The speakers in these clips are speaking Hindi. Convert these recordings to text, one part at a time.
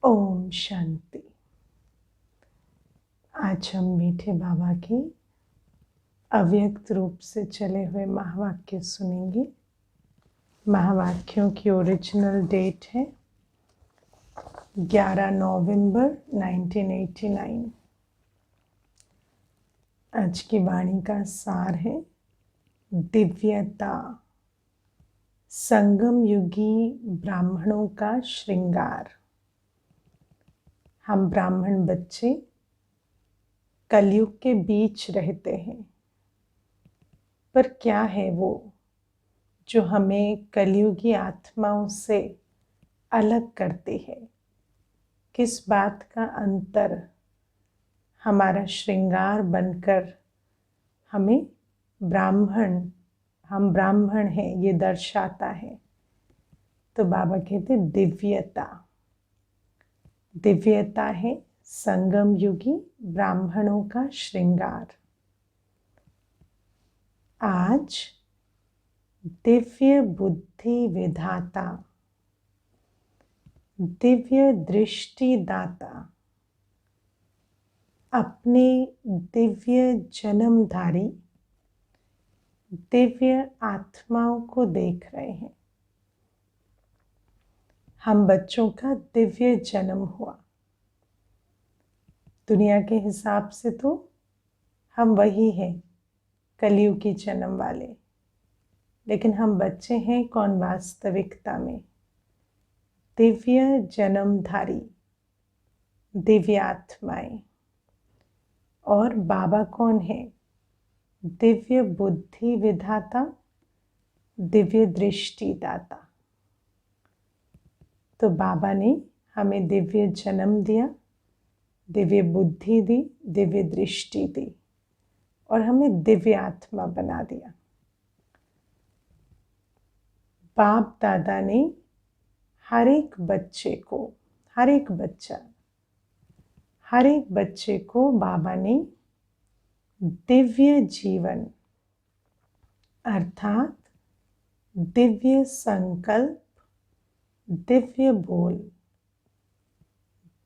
ओम शांति। आज हम मीठे बाबा की अव्यक्त रूप से चले हुए महावाक्य सुनेंगे। महावाक्यों की ओरिजिनल डेट है 11 नवंबर 1989। आज की वाणी का सार है दिव्यता, संगम युगी ब्राह्मणों का श्रृंगार। हम ब्राह्मण बच्चे कलयुग के बीच रहते हैं, पर क्या है वो जो हमें कलयुगी आत्माओं से अलग करती है? किस बात का अंतर हमारा श्रृंगार बनकर हमें हम ब्राह्मण हैं ये दर्शाता है? तो बाबा कहते दिव्यता। दिव्यता है संगम युगी ब्राह्मणों का श्रृंगार। आज दिव्य बुद्धि विधाता, दिव्य दृष्टि दाता अपने दिव्य जन्मधारी दिव्य आत्माओं को देख रहे हैं। हम बच्चों का दिव्य जन्म हुआ। दुनिया के हिसाब से तो हम वही हैं कलयुग की जन्म वाले, लेकिन हम बच्चे हैं कौन वास्तविकता में? दिव्य जन्मधारी दिव्य आत्माएं। और बाबा कौन है? दिव्य बुद्धि विधाता, दिव्य दृष्टि दाता। तो बाबा ने हमें दिव्य जन्म दिया, दिव्य बुद्धि दी, दिव्य दृष्टि दी और हमें दिव्य आत्मा बना दिया। बाप दादा ने हर एक बच्चे को बाबा ने दिव्य जीवन अर्थात दिव्य संकल्प, दिव्य बोल,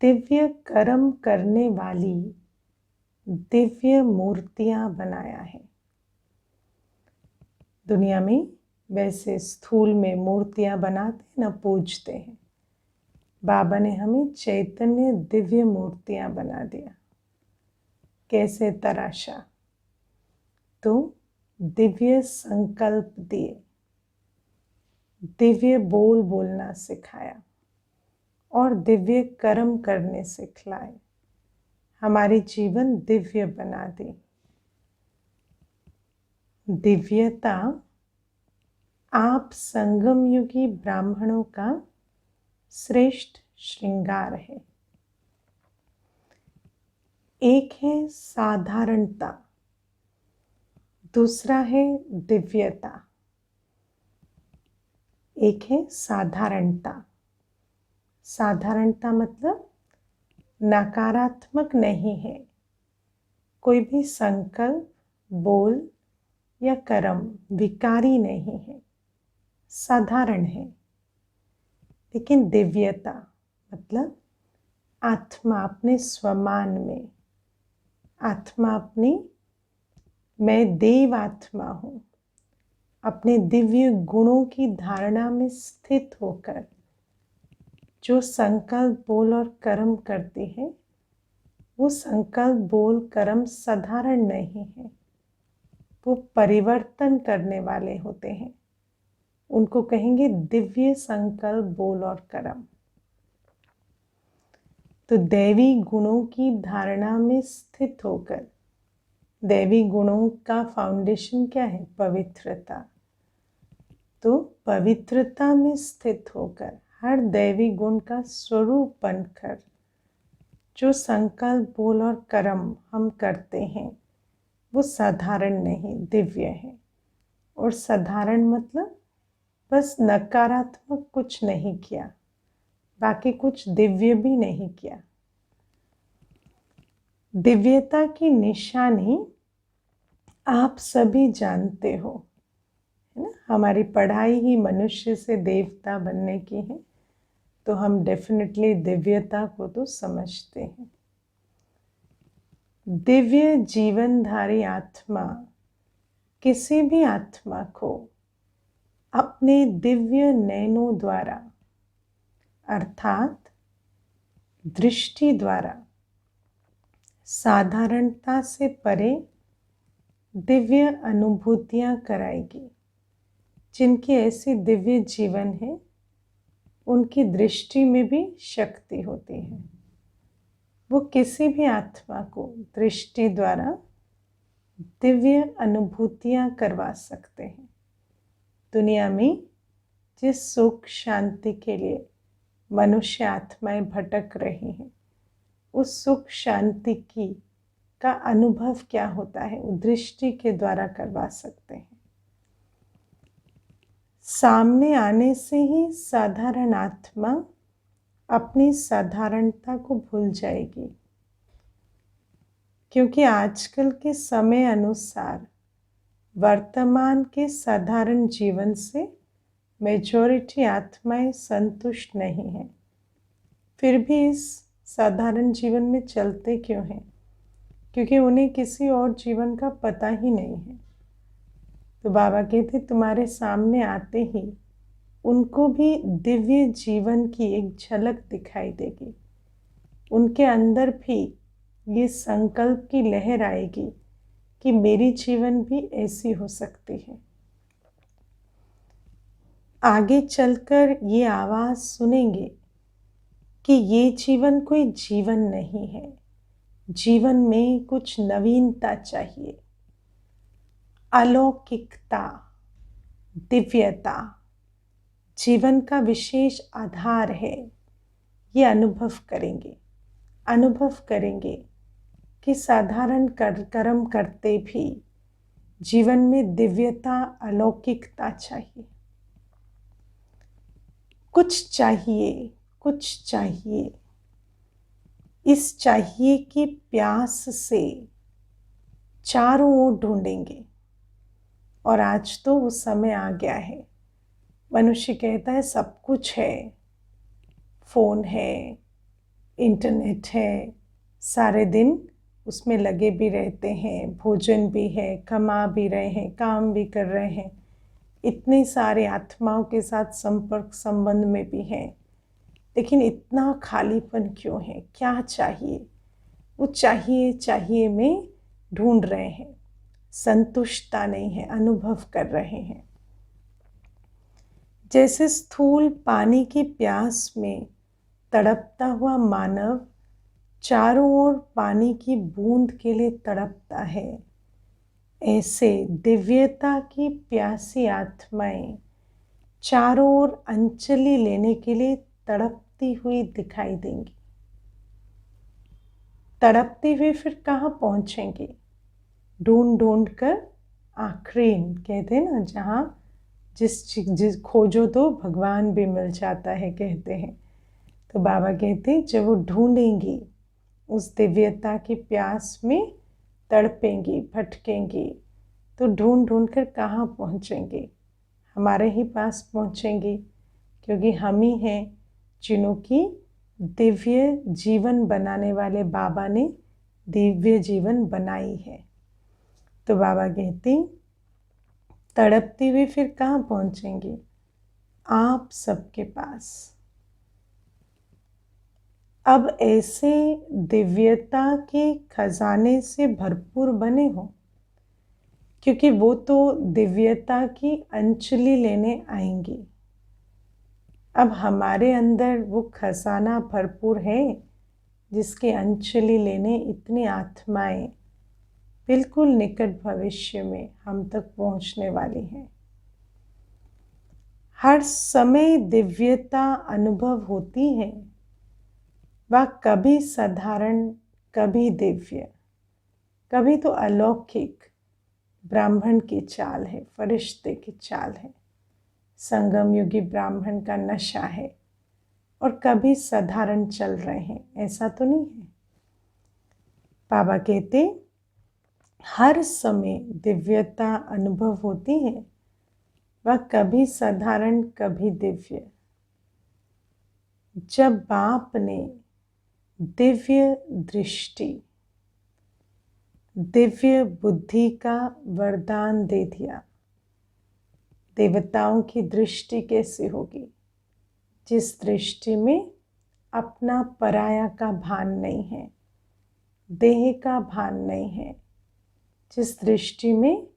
दिव्य कर्म करने वाली दिव्य मूर्तियां बनाया है। दुनिया में वैसे स्थूल में मूर्तियां बनाते न पूजते हैं, बाबा ने हमें चैतन्य दिव्य मूर्तियां बना दिया। कैसे तराशा? तो दिव्य संकल्प दिए, दिव्य बोल बोलना सिखाया और दिव्य कर्म करने सिखलाए। हमारी जीवन दिव्य बना दी। दिव्यता आप संगम युगी ब्राह्मणों का श्रेष्ठ श्रृंगार है। एक है साधारणता, दूसरा है दिव्यता। एक है साधारणता। साधारणता मतलब नकारात्मक नहीं है। कोई भी संकल्प, बोल या कर्म विकारी नहीं है, साधारण है। लेकिन दिव्यता मतलब आत्मा अपने स्वमान में, आत्मा अपनी, मैं देव आत्मा हूँ, अपने दिव्य गुणों की धारणा में स्थित होकर जो संकल्प, बोल और कर्म करती है, वो संकल्प, बोल, कर्म साधारण नहीं है, वो परिवर्तन करने वाले होते हैं। उनको कहेंगे दिव्य संकल्प, बोल और कर्म। तो दैवी गुणों की धारणा में स्थित होकर, दैवी गुणों का फाउंडेशन क्या है? पवित्रता। तो पवित्रता में स्थित होकर हर दैवी गुण का स्वरूप बनकर जो संकल्प, बोल और कर्म हम करते हैं, वो साधारण नहीं, दिव्य है। और साधारण मतलब बस नकारात्मक कुछ नहीं किया, बाकी कुछ दिव्य भी नहीं किया। दिव्यता की निशानी आप सभी जानते हो, है ना? हमारी पढ़ाई ही मनुष्य से देवता बनने की है। तो हम डेफिनेटली दिव्यता को तो समझते हैं। दिव्य जीवनधारी आत्मा किसी भी आत्मा को अपने दिव्य नयनों द्वारा अर्थात दृष्टि द्वारा साधारणता से परे दिव्य अनुभूतियां कराएगी। जिनकी ऐसी दिव्य जीवन है उनकी दृष्टि में भी शक्ति होती है। वो किसी भी आत्मा को दृष्टि द्वारा दिव्य अनुभूतियां करवा सकते हैं। दुनिया में जिस सुख शांति के लिए मनुष्य आत्माएं भटक रही हैं, उस सुख शांति की का अनुभव क्या होता है वो दृष्टि के द्वारा करवा सकते हैं। सामने आने से ही साधारण आत्मा अपनी साधारणता को भूल जाएगी, क्योंकि आजकल के समय अनुसार वर्तमान के साधारण जीवन से मेजॉरिटी आत्माएं संतुष्ट नहीं हैं। फिर भी इस साधारण जीवन में चलते क्यों हैं? क्योंकि उन्हें किसी और जीवन का पता ही नहीं है। तो बाबा कहते तुम्हारे सामने आते ही उनको भी दिव्य जीवन की एक झलक दिखाई देगी। उनके अंदर भी ये संकल्प की लहर आएगी कि मेरी जीवन भी ऐसी हो सकती है। आगे चलकर ये आवाज़ सुनेंगे कि ये जीवन कोई जीवन नहीं है, जीवन में कुछ नवीनता चाहिए, अलौकिकता, दिव्यता जीवन का विशेष आधार है। ये अनुभव करेंगे कि साधारण कर्म करते भी जीवन में दिव्यता, अलौकिकता चाहिए। कुछ चाहिए। इस चाहिए की प्यास से चारों ओर ढूंढेंगे। और आज तो वो समय आ गया है। मनुष्य कहता है सब कुछ है, फ़ोन है, इंटरनेट है, सारे दिन उसमें लगे भी रहते हैं, भोजन भी है, कमा भी रहे हैं, काम भी कर रहे हैं, इतने सारे आत्माओं के साथ संपर्क संबंध में भी हैं, लेकिन इतना खालीपन क्यों है? क्या चाहिए? वो चाहिए में ढूंढ रहे हैं, संतुष्टता नहीं है, अनुभव कर रहे हैं। जैसे स्थूल पानी की प्यास में तड़पता हुआ मानव चारों ओर पानी की बूंद के लिए तड़पता है, ऐसे दिव्यता की प्यासी आत्माएं चारों ओर अंजलि लेने के लिए तड़पती हुई दिखाई देंगी। तड़पती हुई फिर कहाँ पहुँचेंगे? ढूंढ कर आखिरीन कहते हैं ना, जहाँ जिस खोजो तो भगवान भी मिल जाता है कहते हैं। तो बाबा कहते जब वो ढूंढेंगी, उस दिव्यता की प्यास में तड़पेंगी, भटकेंगी, तो ढूंढ कर कहाँ पहुँचेंगे? हमारे ही पास पहुँचेंगी, क्योंकि हम ही हैं जिन्हों की दिव्य जीवन बनाने वाले बाबा ने दिव्य जीवन बनाई है। तो बाबा कहते तड़पती हुई फिर कहाँ पहुँचेंगे? आप सबके पास। अब ऐसे दिव्यता के खजाने से भरपूर बने हो, क्योंकि वो तो दिव्यता की अंजलि लेने आएंगी। अब हमारे अंदर वो खजाना भरपूर है जिसके अंजलि लेने इतनी आत्माएं बिल्कुल निकट भविष्य में हम तक पहुंचने वाली हैं। हर समय दिव्यता अनुभव होती है, वह कभी साधारण, कभी दिव्य, कभी तो अलौकिक ब्राह्मण की चाल है, फरिश्ते की चाल है, संगम युगी ब्राह्मण का नशा है, और कभी साधारण चल रहे हैं, ऐसा तो नहीं है। बाबा कहते हर समय दिव्यता अनुभव होती है, वह कभी साधारण, कभी दिव्य। जब बाप ने दिव्य दृष्टि, दिव्य बुद्धि का वरदान दे दिया, देवताओं की दृष्टि कैसी होगी? जिस दृष्टि में अपना पराया का भान नहीं है, देह का भान नहीं है, जिस दृष्टि में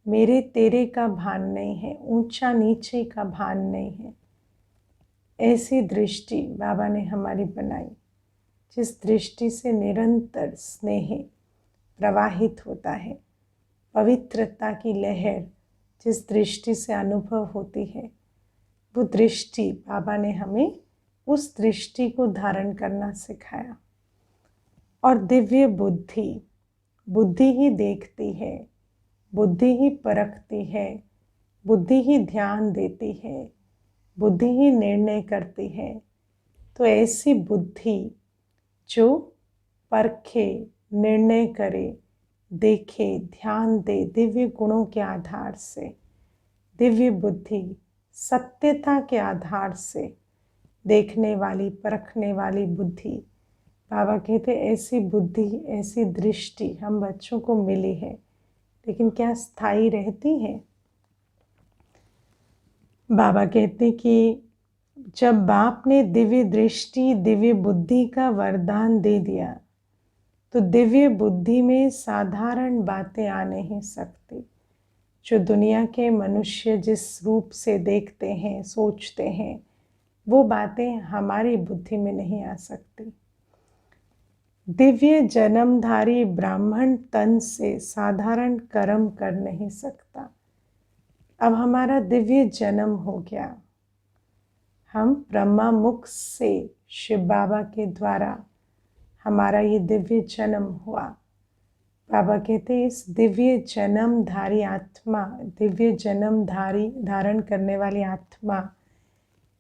मेरे तेरे का भान नहीं है, ऊंचा नीचे का भान नहीं है, ऐसी दृष्टि बाबा ने हमारी बनाई, जिस दृष्टि से निरंतर स्नेह प्रवाहित होता है, पवित्रता की लहर जिस दृष्टि से अनुभव होती है, वो दृष्टि बाबा ने हमें उस दृष्टि को धारण करना सिखाया। और दिव्य बुद्धि, बुद्धि ही देखती है, बुद्धि ही परखती है, बुद्धि ही ध्यान देती है, बुद्धि ही निर्णय करती है। तो ऐसी बुद्धि जो परखे, निर्णय करे, देखे, ध्यान दे दिव्य गुणों के आधार से, दिव्य बुद्धि सत्यता के आधार से देखने वाली, परखने वाली बुद्धि, बाबा कहते ऐसी बुद्धि, ऐसी दृष्टि हम बच्चों को मिली है, लेकिन क्या स्थायी रहती है? बाबा कहते कि जब बाप ने दिव्य दृष्टि, दिव्य बुद्धि का वरदान दे दिया, तो दिव्य बुद्धि में साधारण बातें आ नहीं सकती। जो दुनिया के मनुष्य जिस रूप से देखते हैं, सोचते हैं, वो बातें हमारी बुद्धि में नहीं आ सकती। दिव्य जन्मधारी ब्राह्मण तन से साधारण कर्म कर नहीं सकता। अब हमारा दिव्य जन्म हो गया, हम ब्रह्मा मुख से शिव बाबा के द्वारा हमारा ये दिव्य जन्म हुआ। बाबा कहते इस दिव्य जन्मधारी आत्मा, दिव्य जन्मधारी धारण करने वाली आत्मा,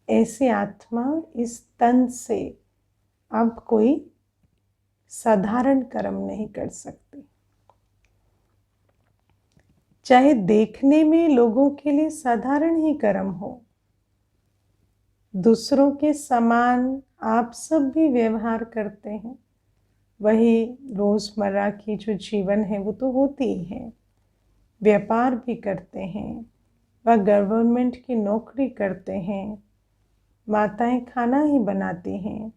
ऐसी आत्मा इस तन से अब कोई साधारण कर्म नहीं कर सकती। चाहे देखने में लोगों के लिए साधारण ही कर्म हो, दूसरों के समान आप सब भी व्यवहार करते हैं, वही रोज़मर्रा की जो जीवन है वो तो होती ही है। व्यापार भी करते हैं, वह गवर्नमेंट की नौकरी करते हैं, माताएं खाना ही बनाती हैं।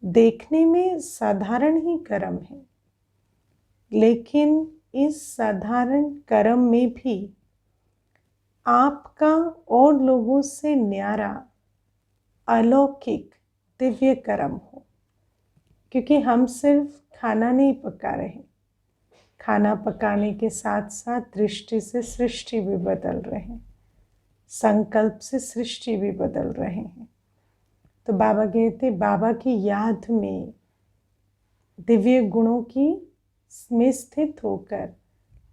देखने में साधारण ही कर्म है, लेकिन इस साधारण कर्म में भी आपका और लोगों से न्यारा अलौकिक दिव्य कर्म हो। क्योंकि हम सिर्फ खाना नहीं पका रहे, खाना पकाने के साथ साथ दृष्टि से सृष्टि भी बदल रहे हैं, संकल्प से सृष्टि भी बदल रहे हैं। तो बाबा कहते बाबा की याद में, दिव्य गुणों की में स्थित होकर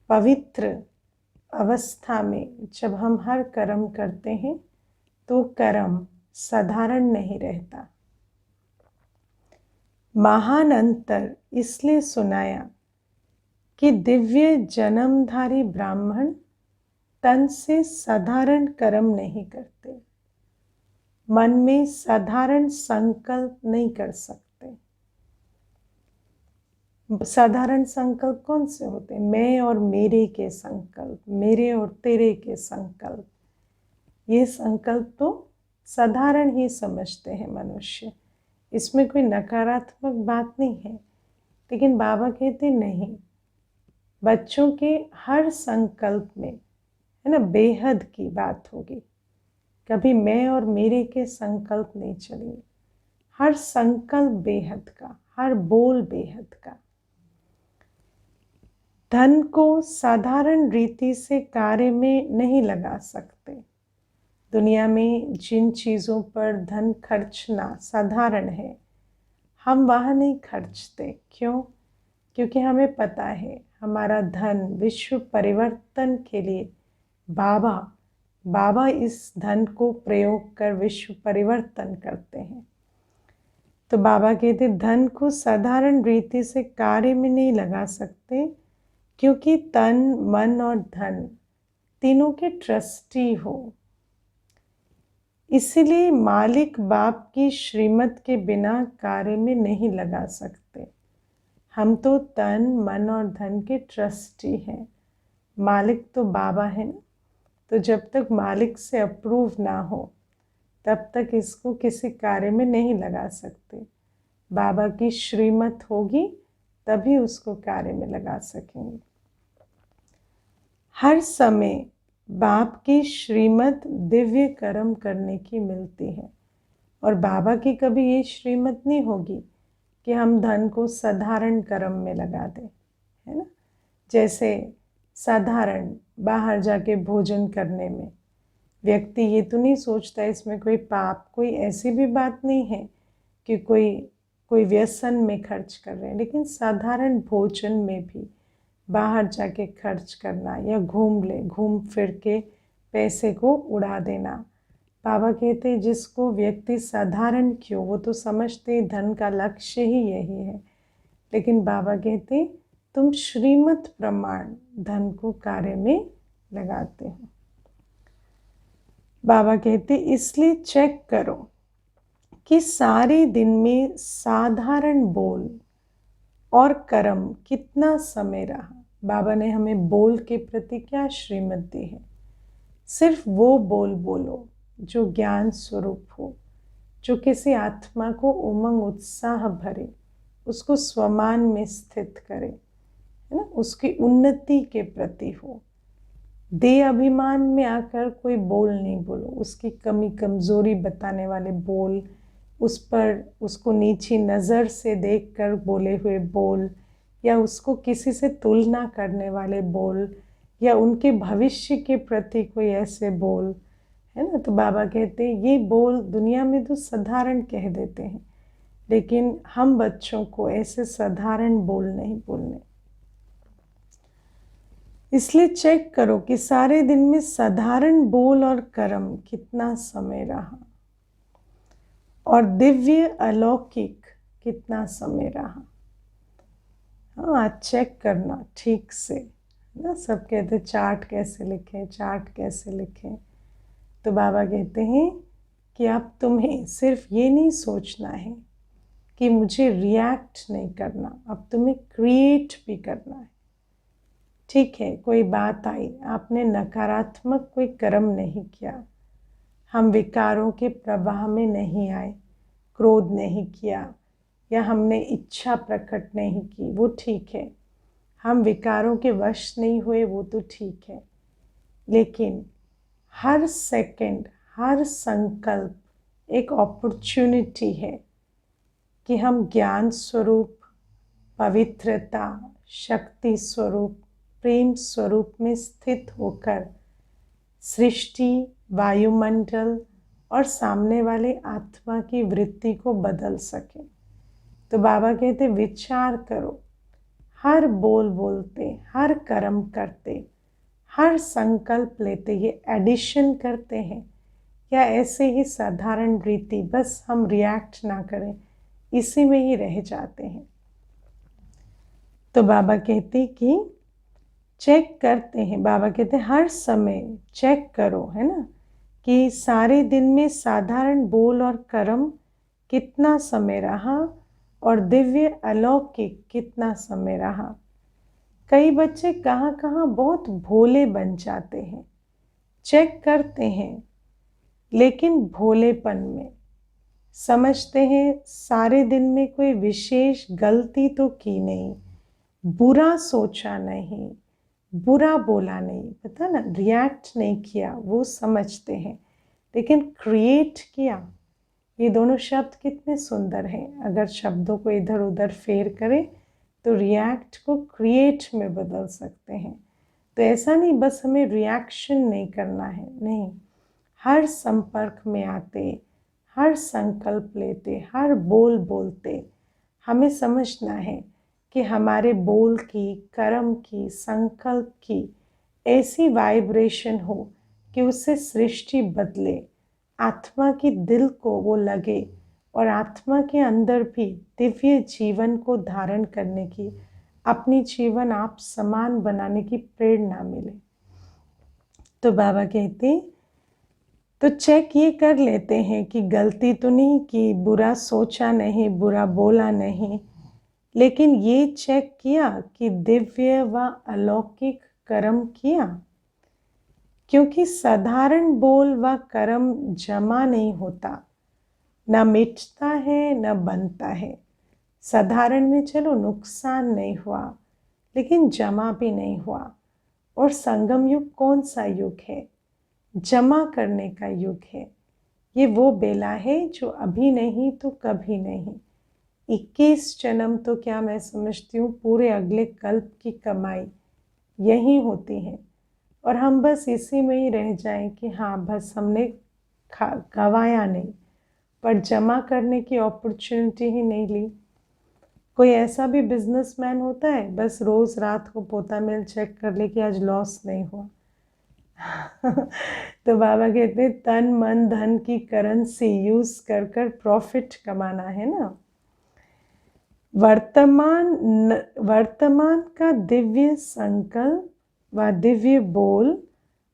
पवित्र अवस्था में जब हम हर कर्म करते हैं तो कर्म साधारण नहीं रहता। महान अंतर इसलिए सुनाया कि दिव्य जन्मधारी ब्राह्मण तन से साधारण कर्म नहीं करते, मन में साधारण संकल्प नहीं कर सकते। साधारण संकल्प कौन से होते हैं? मैं और मेरे के संकल्प, मेरे और तेरे के संकल्प। ये संकल्प तो साधारण ही समझते हैं मनुष्य, इसमें कोई नकारात्मक बात नहीं है। लेकिन बाबा कहते नहीं, बच्चों के हर संकल्प में है ना बेहद की बात होगी। कभी मैं और मेरे के संकल्प नहीं चलेंगे, हर संकल्प बेहद का, हर बोल बेहद का। धन को साधारण रीति से कार्य में नहीं लगा सकते। दुनिया में जिन चीज़ों पर धन खर्चना साधारण है, हम वहाँ नहीं खर्चते। क्यों? क्योंकि हमें पता है हमारा धन विश्व परिवर्तन के लिए बाबा इस धन को प्रयोग कर विश्व परिवर्तन करते हैं। तो बाबा कहते धन को साधारण रीति से कार्य में नहीं लगा सकते, क्योंकि तन, मन और धन तीनों के ट्रस्टी हो। इसलिए मालिक बाप की श्रीमत के बिना कार्य में नहीं लगा सकते। हम तो तन मन और धन के ट्रस्टी हैं, मालिक तो बाबा है ना। तो जब तक मालिक से अप्रूव ना हो तब तक इसको किसी कार्य में नहीं लगा सकते। बाबा की श्रीमत होगी तभी उसको कार्य में लगा सकेंगे। हर समय बाप की श्रीमत दिव्य कर्म करने की मिलती है, और बाबा की कभी ये श्रीमत नहीं होगी कि हम धन को साधारण कर्म में लगा दें, है ना। जैसे साधारण बाहर जाके भोजन करने में व्यक्ति ये तो नहीं सोचता इसमें कोई पाप, कोई ऐसी भी बात नहीं है कि कोई व्यसन में खर्च कर रहे हैं, लेकिन साधारण भोजन में भी बाहर जाके खर्च करना या घूम फिर के पैसे को उड़ा देना। बाबा कहते हैं जिसको व्यक्ति साधारण क्यों, वो तो समझते धन का लक्ष्य ही यही है, लेकिन बाबा कहते तुम श्रीमत प्रमाण धन को कार्य में लगाते हो। बाबा कहते इसलिए चेक करो कि सारे दिन में साधारण बोल और कर्म कितना समय रहा। बाबा ने हमें बोल के प्रति क्या श्रीमत दी है? सिर्फ वो बोल बोलो जो ज्ञान स्वरूप हो, जो किसी आत्मा को उमंग उत्साह भरे, उसको स्वमान में स्थित करे, है ना, उसकी उन्नति के प्रति हो। दे अभिमान में आकर कोई बोल नहीं बोलो, उसकी कमी कमजोरी बताने वाले बोल, उस पर उसको नीची नज़र से देखकर बोले हुए बोल, या उसको किसी से तुलना करने वाले बोल, या उनके भविष्य के प्रति कोई ऐसे बोल, है ना। तो बाबा कहते हैं ये बोल दुनिया में तो साधारण कह देते हैं, लेकिन हम बच्चों को ऐसे साधारण बोल नहीं बोलने। इसलिए चेक करो कि सारे दिन में साधारण बोल और कर्म कितना समय रहा, और दिव्य अलौकिक कितना समय रहा। हाँ, चेक करना ठीक से ना। सब कहते चार्ट कैसे लिखें, चार्ट कैसे लिखें। तो बाबा कहते हैं कि अब तुम्हें सिर्फ ये नहीं सोचना है कि मुझे रिएक्ट नहीं करना, अब तुम्हें क्रिएट भी करना है। ठीक है, कोई बात आई, आपने नकारात्मक कोई कर्म नहीं किया, हम विकारों के प्रवाह में नहीं आए, क्रोध नहीं किया, या हमने इच्छा प्रकट नहीं की, वो ठीक है। हम विकारों के वश नहीं हुए, वो तो ठीक है। लेकिन हर सेकंड, हर संकल्प एक अपॉर्चुनिटी है कि हम ज्ञान स्वरूप, पवित्रता, शक्ति स्वरूप, प्रेम स्वरूप में स्थित होकर सृष्टि, वायुमंडल और सामने वाले आत्मा की वृत्ति को बदल सके। तो बाबा कहते विचार करो, हर बोल बोलते, हर कर्म करते, हर संकल्प लेते ये एडिशन करते हैं, या ऐसे ही साधारण रीति बस हम रिएक्ट ना करें, इसी में ही रह जाते हैं। तो बाबा कहते कि चेक करते हैं, बाबा कहते हर समय चेक करो, है ना, कि सारे दिन में साधारण बोल और कर्म कितना समय रहा, और दिव्य अलौकिक कितना समय रहा। कई बच्चे कहाँ कहाँ बहुत भोले बन जाते हैं, चेक करते हैं, लेकिन भोलेपन में समझते हैं सारे दिन में कोई विशेष गलती तो की नहीं, बुरा सोचा नहीं, बुरा बोला नहीं, पता ना, रिएक्ट नहीं किया, वो समझते हैं। लेकिन क्रिएट किया, ये दोनों शब्द कितने सुंदर हैं। अगर शब्दों को इधर उधर फेर करें तो रिएक्ट को क्रिएट में बदल सकते हैं। तो ऐसा नहीं बस हमें रिएक्शन नहीं करना है, नहीं, हर संपर्क में आते, हर संकल्प लेते, हर बोल बोलते हमें समझना है कि हमारे बोल की, कर्म की, संकल्प की ऐसी वाइब्रेशन हो कि उससे सृष्टि बदले, आत्मा की दिल को वो लगे, और आत्मा के अंदर भी दिव्य जीवन को धारण करने की, अपनी जीवन आप समान बनाने की प्रेरणा मिले। तो बाबा कहते तो चेक ये कर लेते हैं कि गलती तो नहीं की, बुरा सोचा नहीं, बुरा बोला नहीं, लेकिन ये चेक किया कि दिव्य व अलौकिक कर्म किया। क्योंकि साधारण बोल व कर्म जमा नहीं होता, न मिटता है न बनता है। साधारण में चलो नुकसान नहीं हुआ, लेकिन जमा भी नहीं हुआ। और संगम युग कौन सा युग है? जमा करने का युग है। ये वो बेला है जो अभी नहीं तो कभी नहीं। 21 जन्म तो क्या मैं समझती हूँ पूरे अगले कल्प की कमाई यही होती है। और हम बस इसी में ही रह जाएं कि हाँ बस हमने गवाया नहीं, पर जमा करने की अपॉर्चुनिटी ही नहीं ली। कोई ऐसा भी बिजनेसमैन होता है बस रोज रात को पोता मेल चेक कर ले कि आज लॉस नहीं हुआ। तो बाबा कहते हैं तन मन धन की करेंसी यूज कर कर प्रॉफिट कमाना है ना। वर्तमान का दिव्य संकल्प व दिव्य बोल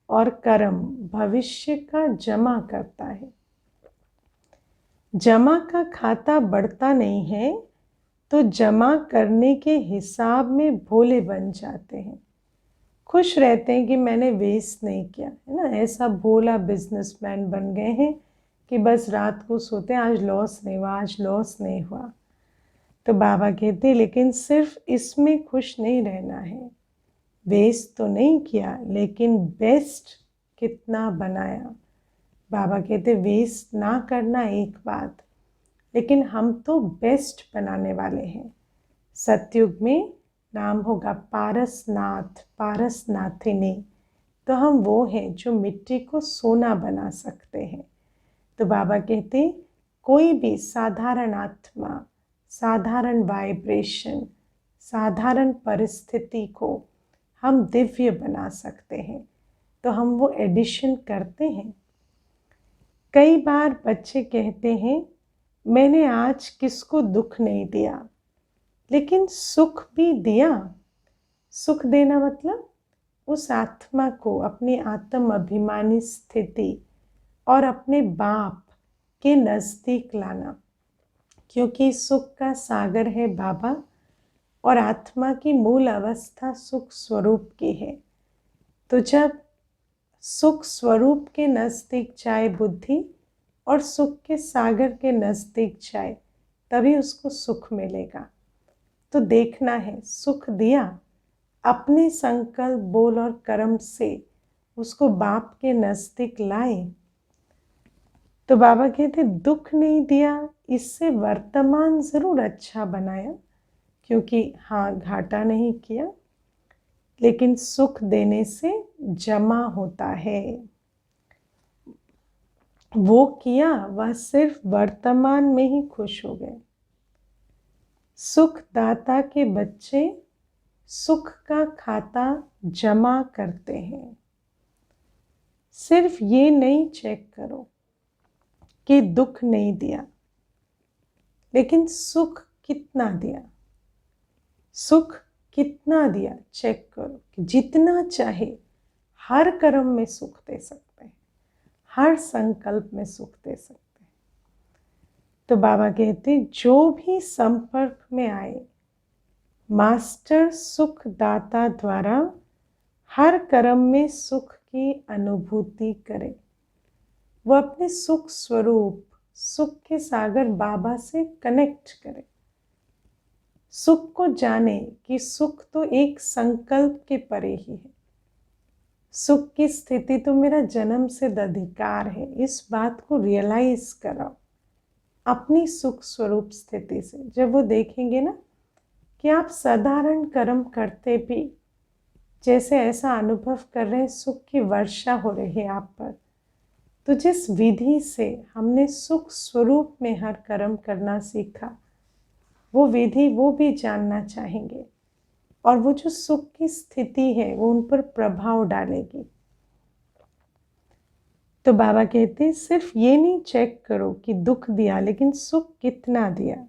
और कर्म भविष्य का जमा करता है। जमा का खाता बढ़ता नहीं है तो जमा करने के हिसाब में भोले बन जाते हैं। खुश रहते हैं कि मैंने वेस्ट नहीं किया, है ना। ऐसा भोला बिजनेसमैन बन गए हैं कि बस रात को सोते हैं आज लॉस नहीं हुआ, आज लॉस नहीं हुआ। तो बाबा कहते लेकिन सिर्फ इसमें खुश नहीं रहना है। वेस्ट तो नहीं किया लेकिन बेस्ट कितना बनाया। बाबा कहते वेस्ट ना करना एक बात, लेकिन हम तो बेस्ट बनाने वाले हैं। सतयुग में नाम होगा पारसनाथ, पारसनाथिनी। तो हम वो हैं जो मिट्टी को सोना बना सकते हैं। तो बाबा कहते कोई भी साधारण आत्मा, साधारण वाइब्रेशन, साधारण परिस्थिति को हम दिव्य बना सकते हैं। तो हम वो एडिशन करते हैं। कई बार बच्चे कहते हैं मैंने आज किसको दुख नहीं दिया, लेकिन सुख भी दिया। सुख देना मतलब उस आत्मा को अपनी आत्म अभिमानी स्थिति और अपने बाप के नज़दीक लाना। क्योंकि सुख का सागर है बाबा और आत्मा की मूल अवस्था सुख स्वरूप की है। तो जब सुख स्वरूप के नज़दीक जाए बुद्धि और सुख के सागर के नज़दीक जाए, तभी उसको सुख मिलेगा। तो देखना है सुख दिया, अपने संकल्प बोल और कर्म से उसको बाप के नज़दीक लाए। तो बाबा कहते दुख नहीं दिया, इससे वर्तमान ज़रूर अच्छा बनाया, क्योंकि हाँ घाटा नहीं किया, लेकिन सुख देने से जमा होता है। वो किया वह सिर्फ वर्तमान में ही खुश हो गए। सुख दाता के बच्चे सुख का खाता जमा करते हैं। सिर्फ ये नहीं चेक करो कि दुख नहीं दिया, लेकिन सुख कितना दिया। सुख कितना दिया चेक करो कि जितना चाहे हर कर्म में सुख दे सकते हैं, हर संकल्प में सुख दे सकते हैं। तो बाबा कहते जो भी संपर्क में आए मास्टर सुख दाता द्वारा हर कर्म में सुख की अनुभूति करे। वो अपने सुख स्वरूप, सुख के सागर बाबा से कनेक्ट करे। सुख को जाने कि सुख तो एक संकल्प के परे ही है। सुख की स्थिति तो मेरा जन्म सिद्ध अधिकार है। इस बात को रियलाइज कराओ अपनी सुख स्वरूप स्थिति से। जब वो देखेंगे ना कि आप साधारण कर्म करते भी जैसे ऐसा अनुभव कर रहे हैं, सुख की वर्षा हो रही है आप पर, तो जिस विधि से हमने सुख स्वरूप में हर कर्म करना सीखा, वो विधि वो भी जानना चाहेंगे और वो जो सुख की स्थिति है वो उन पर प्रभाव डालेगी। तो बाबा कहते हैं सिर्फ ये नहीं चेक करो कि दुख दिया, लेकिन सुख कितना दिया।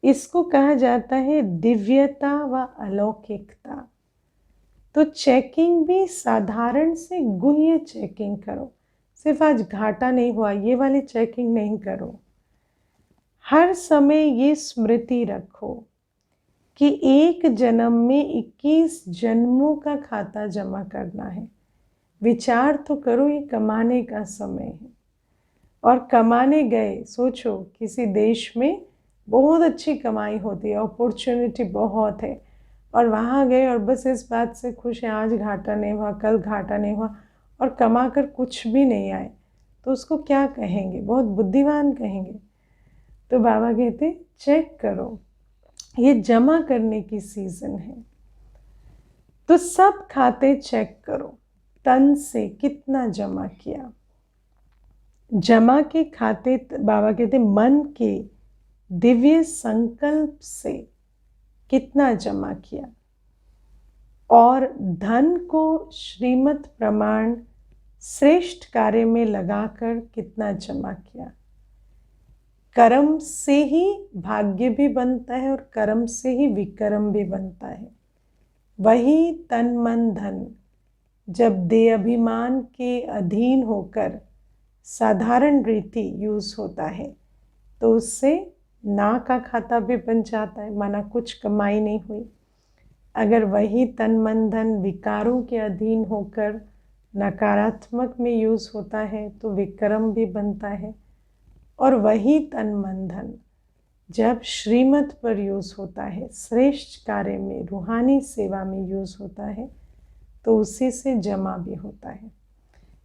इसको कहा जाता है दिव्यता व अलौकिकता। तो चेकिंग भी साधारण से गुह्य चेकिंग करो। सिर्फ आज घाटा नहीं हुआ ये वाली चेकिंग नहीं करो। हर समय ये स्मृति रखो कि एक जन्म में 21 जन्मों का खाता जमा करना है। विचार तो करो, ये कमाने का समय है। और कमाने गए, सोचो किसी देश में बहुत अच्छी कमाई होती है, अपॉर्चुनिटी बहुत है, और वहाँ गए और बस इस बात से खुश है आज घाटा नहीं हुआ, कल घाटा नहीं हुआ, और कमा कर कुछ भी नहीं आए, तो उसको क्या कहेंगे? बहुत बुद्धिमान कहेंगे। तो बाबा कहते चेक करो, ये जमा करने की सीजन है। तो सब खाते चेक करो, तन से कितना जमा किया। जमा के खाते बाबा कहते मन के दिव्य संकल्प से कितना जमा किया, और धन को श्रीमत प्रमाण श्रेष्ठ कार्य में लगाकर कितना जमा किया। कर्म से ही भाग्य भी बनता है और कर्म से ही विक्रम भी बनता है। वही तन मन धन जब देह अभिमान के अधीन होकर साधारण रीति यूज होता है तो उससे ना का खाता भी बन जाता है, माना कुछ कमाई नहीं हुई। अगर वही तन मन धन विकारों के अधीन होकर नकारात्मक में यूज होता है तो विक्रम भी बनता है। और वही तन मन धन जब श्रीमत पर यूज होता है, श्रेष्ठ कार्य में, रूहानी सेवा में यूज होता है, तो उसी से जमा भी होता है।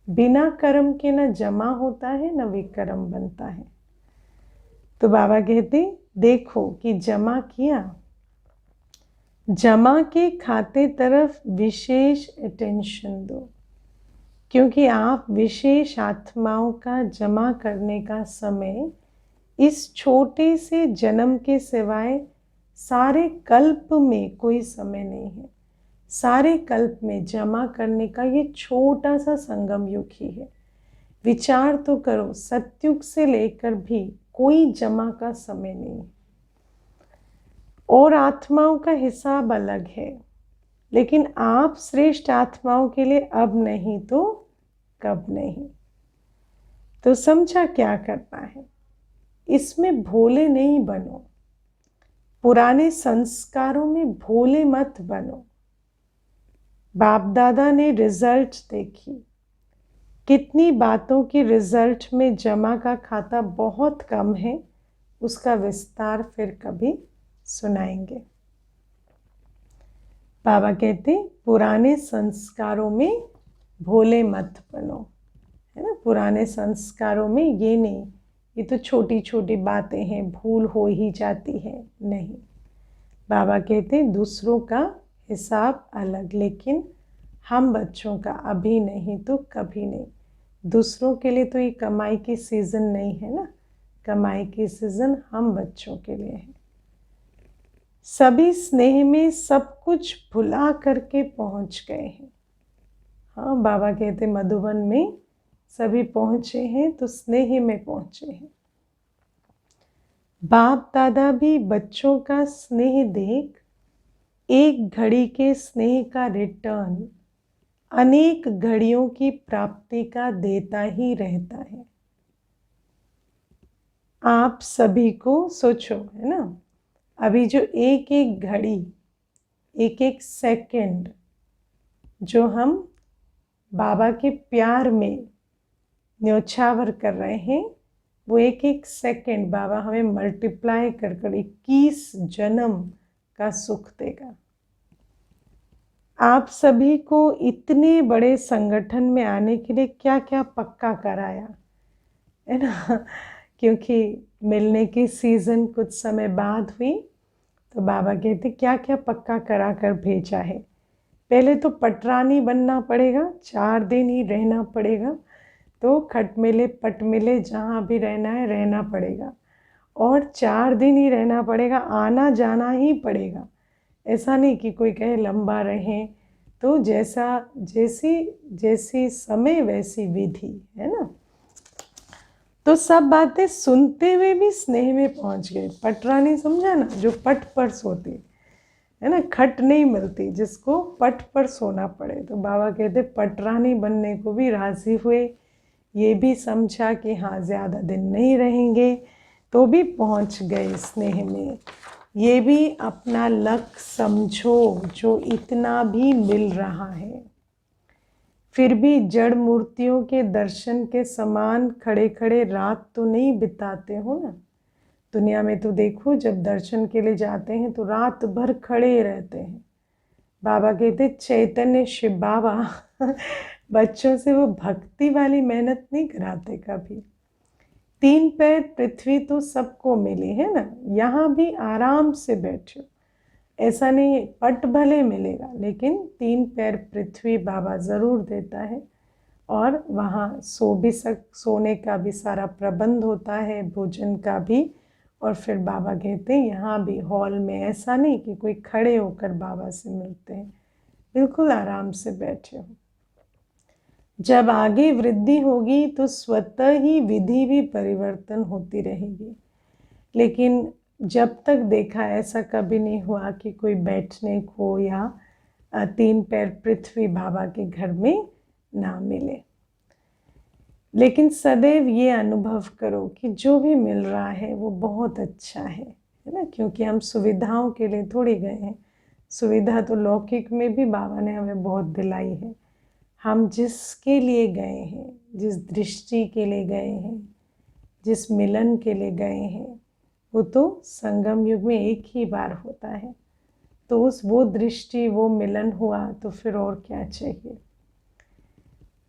बिना कर्म के न जमा होता है न विक्रम बनता है। तो बाबा कहते देखो कि जमा किया, जमा के खाते तरफ विशेष अटेंशन दो, क्योंकि आप विशेष आत्माओं का जमा करने का समय इस छोटे से जन्म के सिवाय सारे कल्प में कोई समय नहीं है। सारे कल्प में जमा करने का ये छोटा सा संगम युग ही है। विचार तो करो, सतयुग से लेकर भी कोई जमा का समय नहीं है। और आत्माओं का हिसाब अलग है, लेकिन आप श्रेष्ठ आत्माओं के लिए अब नहीं तो कब नहीं। तो समझा क्या करना है? इसमें भोले नहीं बनो, पुराने संस्कारों में भोले मत बनो। बाप दादा ने रिजल्ट देखी, कितनी बातों की रिजल्ट में जमा का खाता बहुत कम है, उसका विस्तार फिर कभी सुनाएंगे। बाबा कहते पुराने संस्कारों में भोले मत बनो, है ना। पुराने संस्कारों में ये नहीं, ये तो छोटी छोटी बातें हैं, भूल हो ही जाती है, नहीं। बाबा कहते दूसरों का हिसाब अलग, लेकिन हम बच्चों का अभी नहीं तो कभी नहीं। दूसरों के लिए तो ये कमाई की सीज़न नहीं है ना, कमाई की सीज़न हम बच्चों के लिए है। सभी स्नेह में सब कुछ भुला करके पहुंच गए हैं। हाँ, बाबा कहते मधुबन में सभी पहुंचे हैं तो स्नेह में पहुंचे हैं। बाप दादा भी बच्चों का स्नेह देख एक घड़ी के स्नेह का रिटर्न अनेक घड़ियों की प्राप्ति का देता ही रहता है। आप सभी को सोचो, है ना, अभी जो एक एक घड़ी, एक एक सेकंड जो हम बाबा के प्यार में न्योछावर कर रहे हैं, वो एक एक सेकंड बाबा हमें मल्टीप्लाई कर कर 21 जन्म का सुख देगा। आप सभी को इतने बड़े संगठन में आने के लिए क्या क्या पक्का कराया, है ना, क्योंकि मिलने की सीज़न कुछ समय बाद हुई, तो बाबा कहते क्या क्या पक्का करा कर भेजा है। पहले तो पटरानी बनना पड़ेगा, 4 दिन ही रहना पड़ेगा, तो खट मिले पट मिले जहाँ भी रहना है रहना पड़ेगा, और 4 दिन ही रहना पड़ेगा, आना जाना ही पड़ेगा। ऐसा नहीं कि कोई कहे लंबा रहें, तो जैसी समय वैसी विधि, है ना। तो सब बातें सुनते हुए भी स्नेह में पहुंच गए। पटरानी समझा ना, जो पट पर सोती है ना, खट नहीं मिलती जिसको पट पर सोना पड़े, तो बाबा कहते पटरानी बनने को भी राजी हुए। ये भी समझा कि हाँ ज़्यादा दिन नहीं रहेंगे, तो भी पहुँच गए स्नेह में। ये भी अपना लक समझो जो इतना भी मिल रहा है। फिर भी जड़ मूर्तियों के दर्शन के समान खड़े खड़े रात तो नहीं बिताते हो ना। दुनिया में तो देखो, जब दर्शन के लिए जाते हैं तो रात भर खड़े रहते हैं। बाबा कहते चैतन्य शिव बाबा बच्चों से वो भक्ति वाली मेहनत नहीं कराते कभी। 3 पैर पृथ्वी तो सबको मिली है ना, यहाँ भी आराम से बैठो। ऐसा नहीं पट भले मिलेगा, लेकिन 3 पैर पृथ्वी बाबा ज़रूर देता है। और वहाँ सोने का भी सारा प्रबंध होता है, भोजन का भी। और फिर बाबा कहते हैं यहाँ भी हॉल में ऐसा नहीं कि कोई खड़े होकर बाबा से मिलते हैं, बिल्कुल आराम से बैठे हो। जब आगे वृद्धि होगी तो स्वतः ही विधि भी परिवर्तन होती रहेगी। लेकिन जब तक देखा, ऐसा कभी नहीं हुआ कि कोई बैठने को या 3 पैर पृथ्वी बाबा के घर में ना मिले। लेकिन सदैव ये अनुभव करो कि जो भी मिल रहा है वो बहुत अच्छा है ना, क्योंकि हम सुविधाओं के लिए थोड़ी गए हैं। सुविधा तो लौकिक में भी बाबा ने हमें बहुत दिलाई है। हम जिसके लिए गए हैं, जिस दृष्टि के लिए गए हैं, जिस मिलन के लिए गए हैं, वो तो संगम युग में एक ही बार होता है। तो वो दृष्टि, वो मिलन हुआ तो फिर और क्या चाहिए।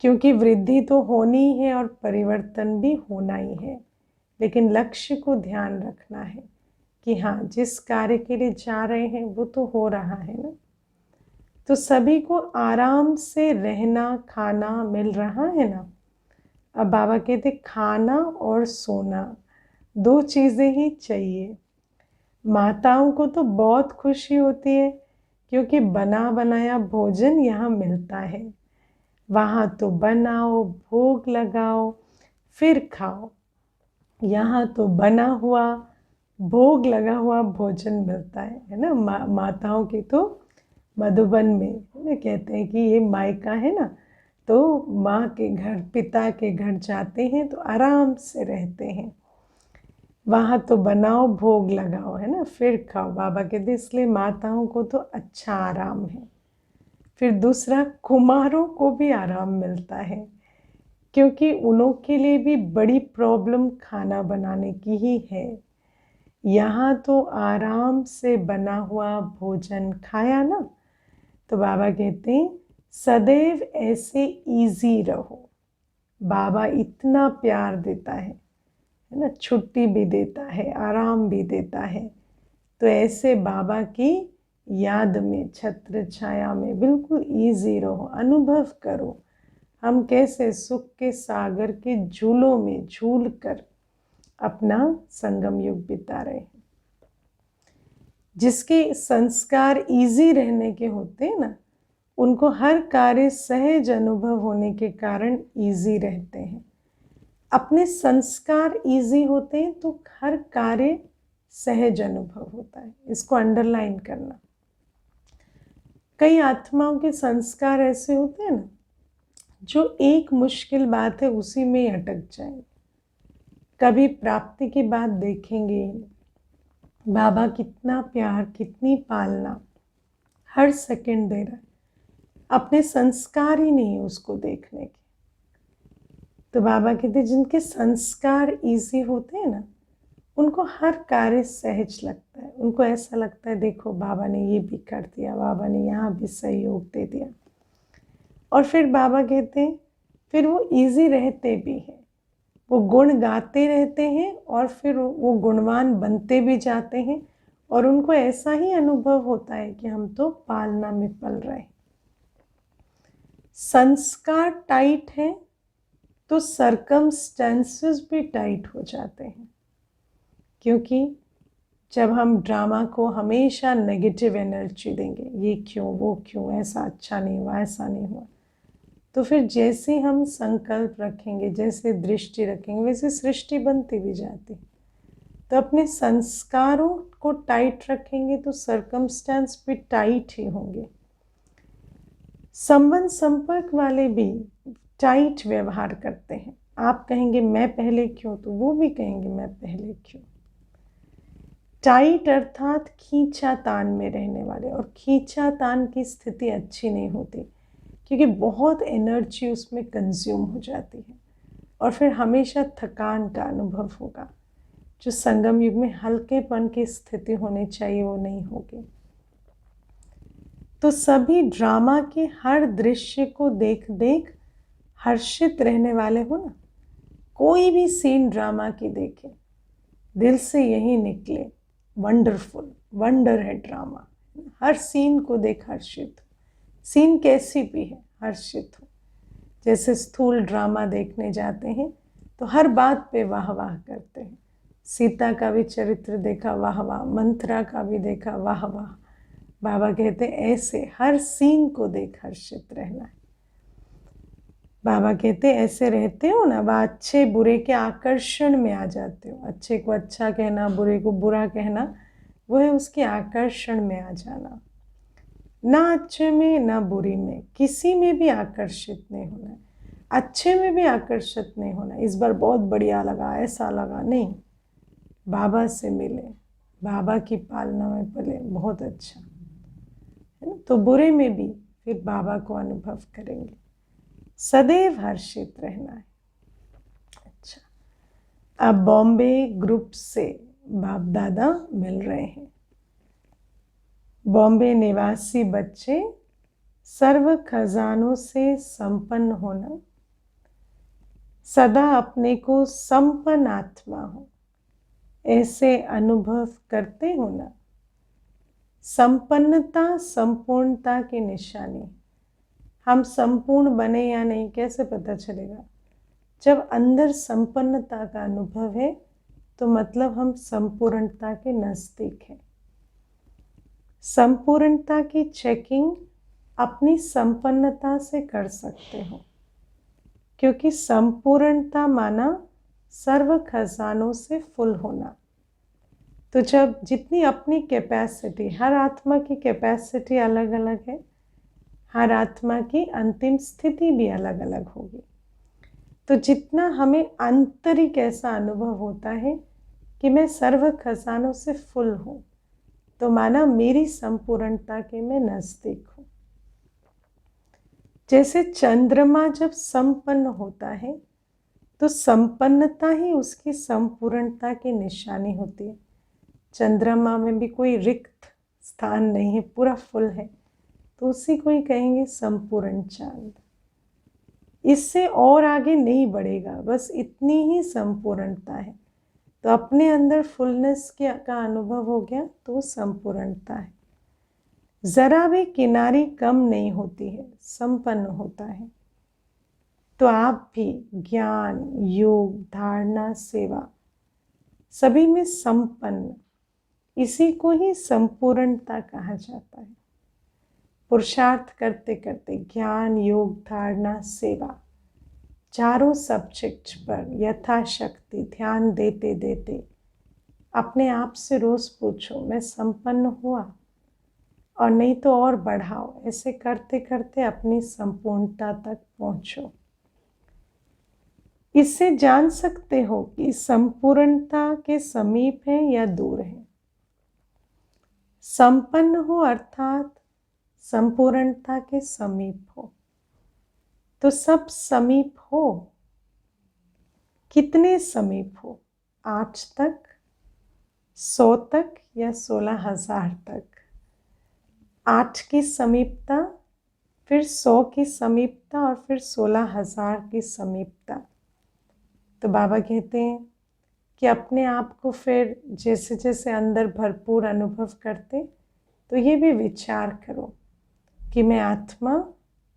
क्योंकि वृद्धि तो होनी है और परिवर्तन भी होना ही है, लेकिन लक्ष्य को ध्यान रखना है कि हाँ, जिस कार्य के लिए जा रहे हैं वो तो हो रहा है ना। तो सभी को आराम से रहना खाना मिल रहा है ना। अब बाबा कहते खाना और सोना 2 चीज़ें ही चाहिए। माताओं को तो बहुत खुशी होती है क्योंकि बना बनाया भोजन यहाँ मिलता है। वहाँ तो बनाओ, भोग लगाओ, फिर खाओ। यहाँ तो बना हुआ, भोग लगा हुआ भोजन मिलता है ना। माताओं की तो मधुबन में ना कहते हैं कि ये मायका है ना, तो माँ के घर, पिता के घर जाते हैं तो आराम से रहते हैं। वहाँ तो बनाओ, भोग लगाओ, है ना, फिर खाओ। बाबा कहते इसलिए माताओं को तो अच्छा आराम है। फिर दूसरा, कुमारों को भी आराम मिलता है क्योंकि उन्हों के लिए भी बड़ी प्रॉब्लम खाना बनाने की ही है। यहाँ तो आराम से बना हुआ भोजन खाया ना, तो बाबा कहते हैं सदैव ऐसे इजी रहो। बाबा इतना प्यार देता है ना, छुट्टी भी देता है, आराम भी देता है। तो ऐसे बाबा की याद में, छत्र छाया में बिल्कुल इजी रहो, अनुभव करो हम कैसे सुख के सागर के झूलों में झूल कर अपना संगम युग बिता रहे हैं। जिसके संस्कार इजी रहने के होते हैं ना, उनको हर कार्य सहज अनुभव होने के कारण इजी रहते हैं। अपने संस्कार इजी होते हैं तो हर कार्य सहज अनुभव होता है। इसको अंडरलाइन करना। कई आत्माओं के संस्कार ऐसे होते हैं ना, जो एक मुश्किल बात है उसी में ही अटक जाएंगे, कभी प्राप्ति की बात देखेंगे। बाबा कितना प्यार, कितनी पालना हर सेकंड दे रहा है, अपने संस्कार ही नहीं है उसको देखने के। तो बाबा कहते जिनके संस्कार इजी होते हैं ना, उनको हर कार्य सहज लगता है। उनको ऐसा लगता है देखो बाबा ने ये भी कर दिया, बाबा ने यहाँ भी सहयोग दे दिया। और फिर बाबा कहते हैं फिर वो इजी रहते भी हैं, वो गुण गाते रहते हैं और फिर वो गुणवान बनते भी जाते हैं। और उनको ऐसा ही अनुभव होता है कि हम तो पालना में पल रहे हैं। संस्कार टाइट है तो सर्कमस्टेंसेस भी टाइट हो जाते हैं, क्योंकि जब हम ड्रामा को हमेशा नेगेटिव एनर्जी देंगे, ये क्यों, वो क्यों, ऐसा अच्छा नहीं हुआ, ऐसा नहीं हुआ, तो फिर जैसे हम संकल्प रखेंगे, जैसे दृष्टि रखेंगे, वैसे सृष्टि बनती भी जाती। तो अपने संस्कारों को टाइट रखेंगे तो सर्कमस्टेंस भी टाइट ही होंगे। संबंध संपर्क वाले भी टाइट व्यवहार करते हैं, आप कहेंगे मैं पहले क्यों, तो वो भी कहेंगे मैं पहले क्यों। टाइट अर्थात खींचातान में रहने वाले, और खींचातान की स्थिति अच्छी नहीं होती क्योंकि बहुत एनर्जी उसमें कंज्यूम हो जाती है और फिर हमेशा थकान का अनुभव होगा। जो संगम युग में हल्केपन की स्थिति होनी चाहिए वो नहीं होगी। तो सभी ड्रामा के हर दृश्य को देख देख हर्षित रहने वाले हो ना। कोई भी सीन ड्रामा की देखे, दिल से यही निकले वंडरफुल, वंडर है ड्रामा। हर सीन को देख हर्षित हो, सीन कैसी भी है हर्षित हो। जैसे स्थूल ड्रामा देखने जाते हैं तो हर बात पे वाह वाह करते हैं। सीता का भी चरित्र देखा, वाह वाह। मंथरा का भी देखा, वाह वाह। बाबा कहते ऐसे हर सीन को देख हर्षित रहना है। बाबा कहते ऐसे रहते हो ना, वह अच्छे बुरे के आकर्षण में आ जाते हो। अच्छे को अच्छा कहना, बुरे को बुरा कहना, वो है उसके आकर्षण में आ जाना। ना अच्छे में ना बुरी में, किसी में भी आकर्षित नहीं होना। अच्छे में भी आकर्षित नहीं होना, इस बार बहुत बढ़िया लगा, ऐसा लगा नहीं। बाबा से मिले, बाबा की पालना में पले, बहुत अच्छा है ना। तो बुरे में भी फिर बाबा को अनुभव करेंगे। सदैव हर्षित रहना है। अच्छा, अब बॉम्बे ग्रुप से बाप दादा मिल रहे हैं। बॉम्बे निवासी बच्चे, सर्व खजानों से संपन्न होना, सदा अपने को संपन्न आत्मा हो ऐसे अनुभव करते हो ना। संपन्नता संपूर्णता की निशानी। हम संपूर्ण बने या नहीं कैसे पता चलेगा? जब अंदर संपन्नता का अनुभव है तो मतलब हम संपूर्णता के नजदीक हैं। संपूर्णता की चेकिंग अपनी संपन्नता से कर सकते हो, क्योंकि संपूर्णता माना सर्व खजानों से फुल होना। तो जब जितनी अपनी कैपेसिटी, हर आत्मा की कैपेसिटी अलग अलग है, हर आत्मा की अंतिम स्थिति भी अलग अलग होगी। तो जितना हमें आंतरिक ऐसा अनुभव होता है कि मैं सर्व खजानों से फुल हूँ, तो माना मेरी संपूर्णता के मैं नजदीक हूँ। जैसे चंद्रमा जब संपन्न होता है तो संपन्नता ही उसकी संपूर्णता की निशानी होती है। चंद्रमा में भी कोई रिक्त स्थान नहीं है, पूरा फुल है, तो उसी को ही कहेंगे संपूर्ण चांद। इससे और आगे नहीं बढ़ेगा, बस इतनी ही संपूर्णता है। तो अपने अंदर फुलनेस का अनुभव हो गया तो संपूर्णता है। जरा भी किनारी कम नहीं होती है, संपन्न होता है। तो आप भी ज्ञान, योग, धारणा, सेवा सभी में संपन्न, इसी को ही संपूर्णता कहा जाता है। पुरुषार्थ करते करते ज्ञान, योग, धारणा, सेवा चारों सब्जेक्ट पर यथाशक्ति ध्यान देते देते अपने आप से रोज पूछो मैं संपन्न हुआ, और नहीं तो और बढ़ाओ। ऐसे करते करते अपनी संपूर्णता तक पहुंचो। इससे जान सकते हो कि संपूर्णता के समीप है या दूर है। संपन्न हो अर्थात संपूर्णता के समीप हो। तो सब समीप हो, कितने समीप हो? 8 तक, 100 तक या 16,000 तक? 8 की समीपता, फिर 100 की समीपता और फिर 16,000 की समीपता। तो बाबा कहते हैं कि अपने आप को फिर जैसे जैसे अंदर भरपूर अनुभव करते, तो ये भी विचार करो कि मैं आत्मा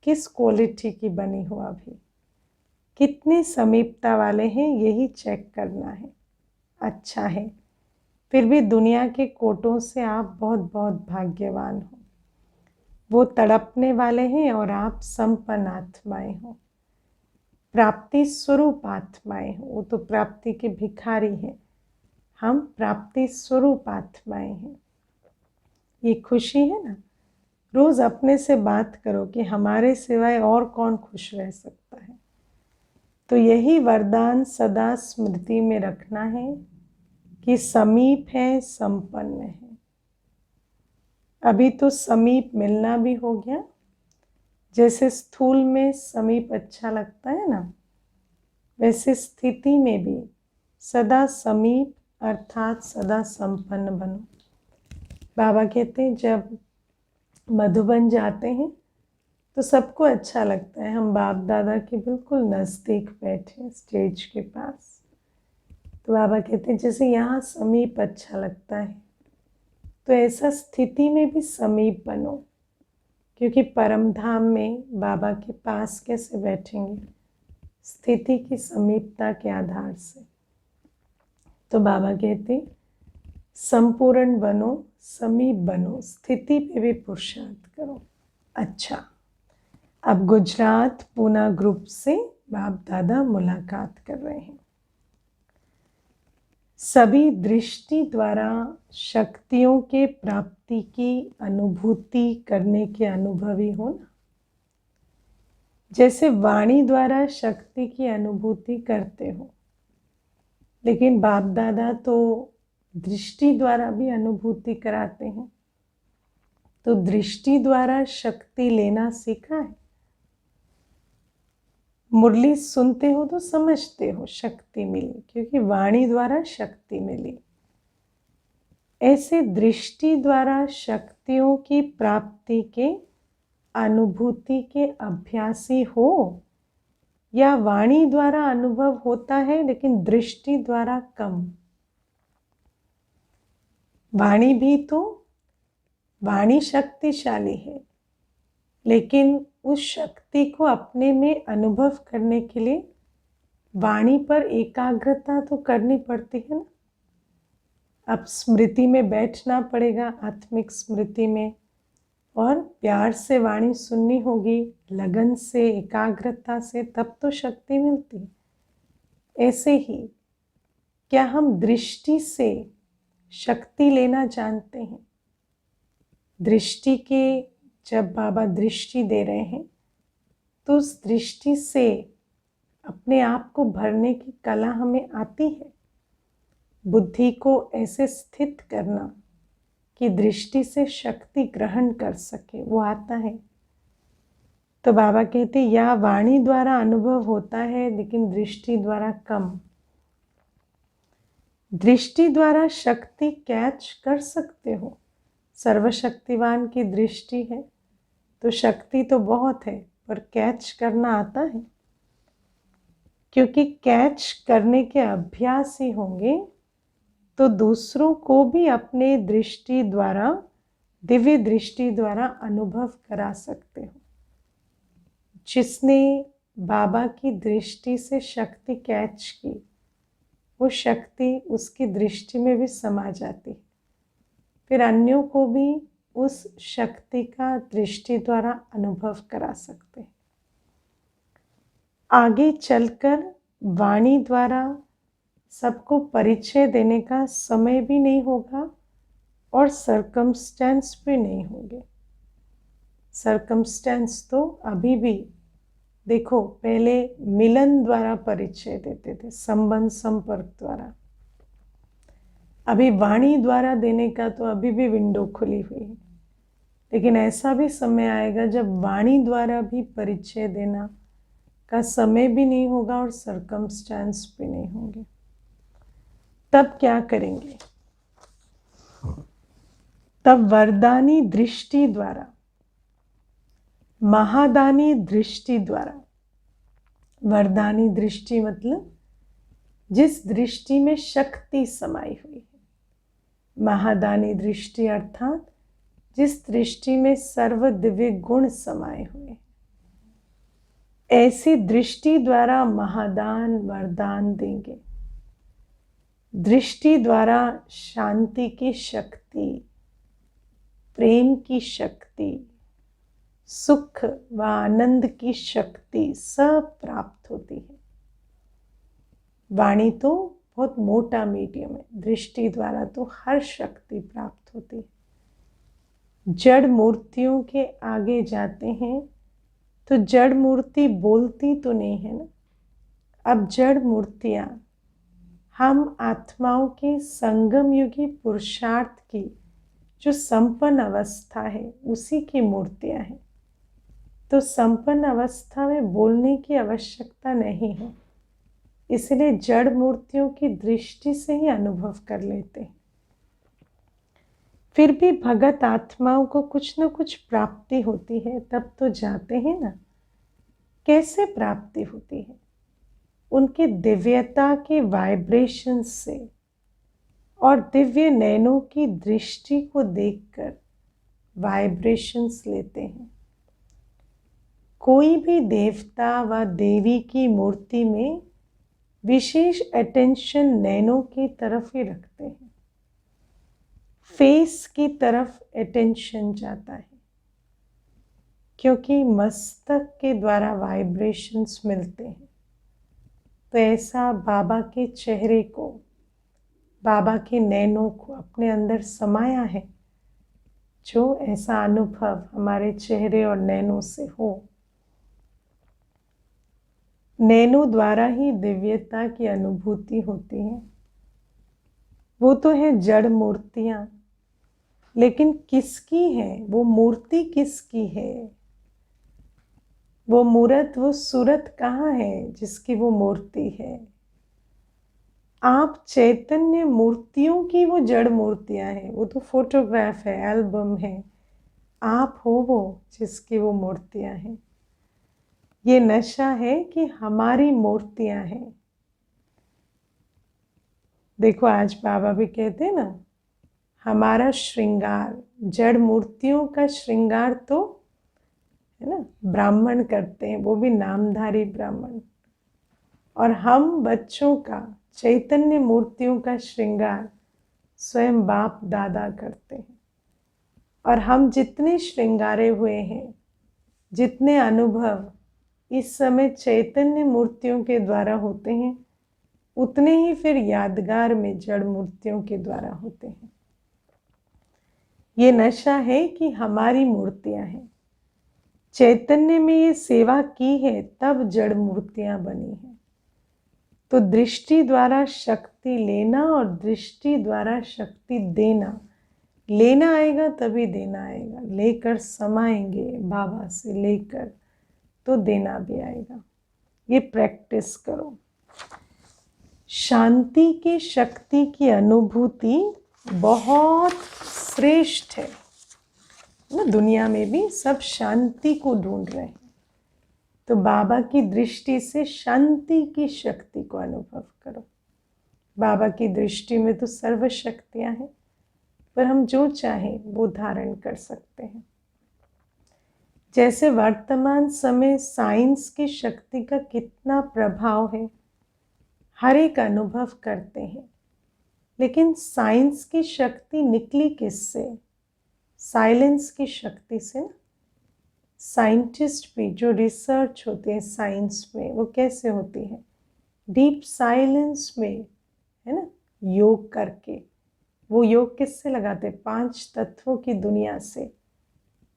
किस क्वालिटी की बनी हूँ, अभी कितनी समीपता वाले हैं, यही चेक करना है। अच्छा है, फिर भी दुनिया के कोटों से आप बहुत बहुत भाग्यवान हो। वो तड़पने वाले हैं और आप संपन्न आत्माएं हो, प्राप्ति स्वरूप आत्माएं हो। वो तो प्राप्ति के भिखारी हैं, हम प्राप्ति स्वरूप आत्माएं हैं। ये खुशी है ना। रोज अपने से बात करो कि हमारे सिवाय और कौन खुश रह सकता है। तो यही वरदान सदा स्मृति में रखना है कि समीप है, संपन्न है। अभी तो समीप मिलना भी हो गया। जैसे स्थूल में समीप अच्छा लगता है ना, वैसे स्थिति में भी सदा समीप अर्थात सदा संपन्न बनो। बाबा कहते हैं जब मधुबन जाते हैं तो सबको अच्छा लगता है, हम बाप दादा के बिल्कुल नज़दीक बैठे स्टेज के पास। तो बाबा कहते हैं जैसे यहाँ समीप अच्छा लगता है, तो ऐसा स्थिति में भी समीप बनो, क्योंकि परम धाम में बाबा के पास कैसे बैठेंगे? स्थिति की समीपता के आधार से। तो बाबा कहते संपूर्ण बनो, समीप बनो, स्थिति पे भी पुरुषार्थ करो। अच्छा, अब गुजरात पूना ग्रुप से बाप दादा मुलाकात कर रहे हैं। सभी दृष्टि द्वारा शक्तियों के प्राप्ति की अनुभूति करने के अनुभवी हो ना। जैसे वाणी द्वारा शक्ति की अनुभूति करते हो, लेकिन बाप दादा तो दृष्टि द्वारा भी अनुभूति कराते हैं। तो दृष्टि द्वारा शक्ति लेना सीखा है। मुरली सुनते हो तो समझते हो शक्ति मिली, क्योंकि वाणी द्वारा शक्ति मिली। ऐसे दृष्टि द्वारा शक्तियों की प्राप्ति के अनुभूति के अभ्यासी हो, या वाणी द्वारा अनुभव होता है लेकिन दृष्टि द्वारा कम। वाणी भी तो वाणी शक्तिशाली है, लेकिन उस शक्ति को अपने में अनुभव करने के लिए वाणी पर एकाग्रता तो करनी पड़ती है ना। अब स्मृति में बैठना पड़ेगा, आत्मिक स्मृति में, और प्यार से वाणी सुननी होगी, लगन से, एकाग्रता से, तब तो शक्ति मिलती। ऐसे ही क्या हम दृष्टि से शक्ति लेना जानते हैं? दृष्टि के जब बाबा दृष्टि दे रहे हैं तो उस दृष्टि से अपने आप को भरने की कला हमें आती है। बुद्धि को ऐसे स्थित करना कि दृष्टि से शक्ति ग्रहण कर सके, वो आता है। तो बाबा कहते या वाणी द्वारा अनुभव होता है लेकिन दृष्टि द्वारा कम। दृष्टि द्वारा शक्ति कैच कर सकते हो। सर्वशक्तिवान की दृष्टि है तो शक्ति तो बहुत है, पर कैच करना आता है? क्योंकि कैच करने के अभ्यास ही होंगे तो दूसरों को भी अपने दृष्टि द्वारा, दिव्य दृष्टि द्वारा अनुभव करा सकते हो। जिसने बाबा की दृष्टि से शक्ति कैच की, वो शक्ति उसकी दृष्टि में भी समा जाती है। फिर अन्यों को भी उस शक्ति का दृष्टि द्वारा अनुभव करा सकते हैं। आगे चलकर वाणी द्वारा सबको परिचय देने का समय भी नहीं होगा और सर्कमस्टेंस भी नहीं होंगे। सर्कमस्टेंस तो अभी भी देखो, पहले मिलन द्वारा परिचय देते थे, संबंध संपर्क द्वारा। अभी वाणी द्वारा देने का तो अभी भी विंडो खुली हुई है, लेकिन ऐसा भी समय आएगा जब वाणी द्वारा भी परिचय देना का समय भी नहीं होगा और सर्कमस्टेंस भी नहीं होंगे। तब क्या करेंगे? तब वरदानी दृष्टि द्वारा, महादानी दृष्टि द्वारा। वरदानी दृष्टि मतलब जिस दृष्टि में शक्ति समाई हुई है। महादानी दृष्टि अर्थात जिस दृष्टि में सर्व दिव्य गुण समाये हुए हैं। ऐसी दृष्टि द्वारा महादान वरदान देंगे। दृष्टि द्वारा शांति की शक्ति, प्रेम की शक्ति, सुख व आनंद की शक्ति सब प्राप्त होती है। वाणी तो बहुत मोटा मीडियम है, दृष्टि द्वारा तो हर शक्ति प्राप्त होती है। जड़ मूर्तियों के आगे जाते हैं तो जड़ मूर्ति बोलती तो नहीं है ना, अब जड़ मूर्तियाँ हम आत्माओं के संगम युगी पुरुषार्थ की जो संपन्न अवस्था है उसी की मूर्तियाँ हैं। तो संपन्न अवस्था में बोलने की आवश्यकता नहीं है, इसलिए जड़ मूर्तियों की दृष्टि से ही अनुभव कर लेते हैं। फिर भी भगत आत्माओं को कुछ न कुछ प्राप्ति होती है, तब तो जाते हैं ना। कैसे प्राप्ति होती है? उनके दिव्यता के वाइब्रेशन से और दिव्य नैनों की दृष्टि को देखकर वाइब्रेशंस लेते हैं। कोई भी देवता व देवी की मूर्ति में विशेष अटेंशन नैनों की तरफ ही रखते हैं, फेस की तरफ अटेंशन जाता है, क्योंकि मस्तक के द्वारा वाइब्रेशंस मिलते हैं। तो ऐसा बाबा के चेहरे को, बाबा के नैनों को अपने अंदर समाया है, जो ऐसा अनुभव हमारे चेहरे और नैनों से हो। नैनों द्वारा ही दिव्यता की अनुभूति होती है। वो तो है जड़ मूर्तियां, लेकिन किसकी है वो मूर्ति? किसकी है वो मूर्त? वो सूरत कहाँ है जिसकी वो मूर्ति है? आप चैतन्य मूर्तियों की वो जड़ मूर्तियां हैं। वो तो फोटोग्राफ है, एल्बम है। आप हो वो जिसकी वो मूर्तियां हैं। ये नशा है कि हमारी मूर्तियां हैं। देखो, आज बाबा भी कहते हैं ना, हमारा श्रृंगार, जड़ मूर्तियों का श्रृंगार तो है ना ब्राह्मण करते हैं, वो भी नामधारी ब्राह्मण। और हम बच्चों का, चैतन्य मूर्तियों का श्रृंगार स्वयं बाप दादा करते हैं। और हम जितने श्रृंगारे हुए हैं, जितने अनुभव इस समय चैतन्य मूर्तियों के द्वारा होते हैं, उतने ही फिर यादगार में जड़ मूर्तियों के द्वारा होते हैं। ये नशा है कि हमारी मूर्तियां हैं। चैतन्य में ये सेवा की है, तब जड़ मूर्तियां बनी हैं। तो दृष्टि द्वारा शक्ति लेना और दृष्टि द्वारा शक्ति देना, लेना आएगा तभी देना आएगा। लेकर समाएंगे बाबा से, लेकर तो देना भी आएगा। ये प्रैक्टिस करो। शांति की शक्ति की अनुभूति बहुत श्रेष्ठ है ना। दुनिया में भी सब शांति को ढूंढ रहे हैं, तो बाबा की दृष्टि से शांति की शक्ति को अनुभव करो। बाबा की दृष्टि में तो सर्व शक्तियां हैं, पर हम जो चाहें वो धारण कर सकते हैं। जैसे वर्तमान समय साइंस की शक्ति का कितना प्रभाव है, हर एक अनुभव करते हैं। लेकिन साइंस की शक्ति निकली किससे? साइलेंस की शक्ति से ना। साइंटिस्ट भी जो रिसर्च होती है साइंस में, वो कैसे होती है? डीप साइलेंस में, है ना, योग करके। वो योग किससे लगाते? 5 तत्वों की दुनिया से।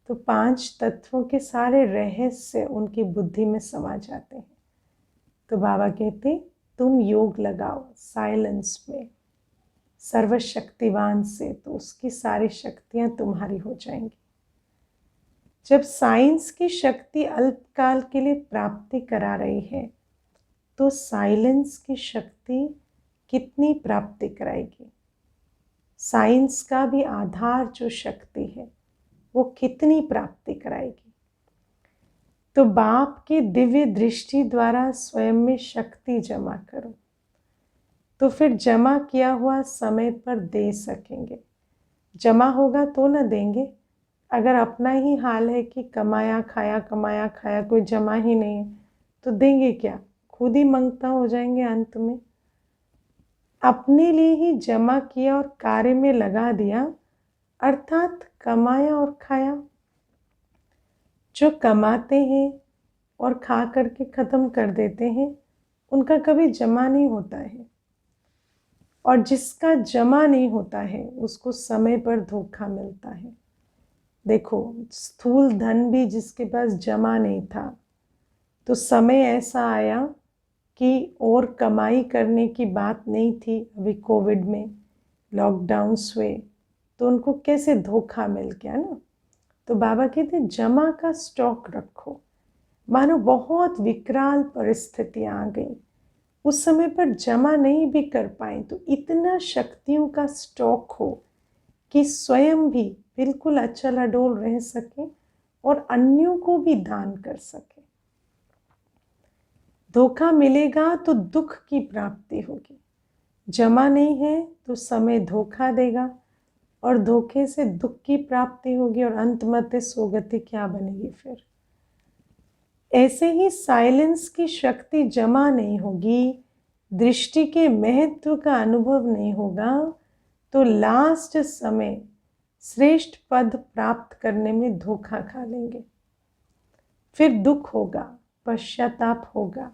तो 5 तत्वों के सारे रहस्य उनकी बुद्धि में समा जाते हैं। तो बाबा कहते, तुम योग लगाओ साइलेंस में, सर्वशक्तिवान से, तो उसकी सारी शक्तियां तुम्हारी हो जाएंगी। जब साइंस की शक्ति अल्पकाल के लिए प्राप्ति करा रही है, तो साइलेंस की शक्ति कितनी प्राप्ति कराएगी? साइंस का भी आधार जो शक्ति है, वो कितनी प्राप्ति कराएगी? तो बाप की दिव्य दृष्टि द्वारा स्वयं में शक्ति जमा करो, तो फिर जमा किया हुआ समय पर दे सकेंगे। जमा होगा तो न देंगे। अगर अपना ही हाल है कि कमाया खाया कमाया खाया, कोई जमा ही नहीं है, तो देंगे क्या? खुद ही मंगता हो जाएंगे अंत में। अपने लिए ही जमा किया और कार्य में लगा दिया, अर्थात कमाया और खाया। जो कमाते हैं और खा करके ख़त्म कर देते हैं, उनका कभी जमा नहीं होता है। और जिसका जमा नहीं होता है, उसको समय पर धोखा मिलता है। देखो, स्थूल धन भी जिसके पास जमा नहीं था, तो समय ऐसा आया कि और कमाई करने की बात नहीं थी। अभी कोविड में लॉकडाउन्स हुए तो उनको कैसे धोखा मिल गया ना। तो बाबा कहते जमा का स्टॉक रखो। मानो बहुत विकराल परिस्थितियां आ गई, उस समय पर जमा नहीं भी कर पाए तो इतना शक्तियों का स्टॉक हो कि स्वयं भी बिल्कुल अचल अडोल रह सके और अन्यों को भी दान कर सके। धोखा मिलेगा तो दुख की प्राप्ति होगी, जमा नहीं है तो समय धोखा देगा और धोखे से दुख की प्राप्ति होगी और अंत मध्य सोगति क्या बनेगी फिर। ऐसे ही साइलेंस की शक्ति जमा नहीं होगी, दृष्टि के महत्व का अनुभव नहीं होगा तो लास्ट समय श्रेष्ठ पद प्राप्त करने में धोखा खा लेंगे, फिर दुख होगा, पश्चाताप होगा।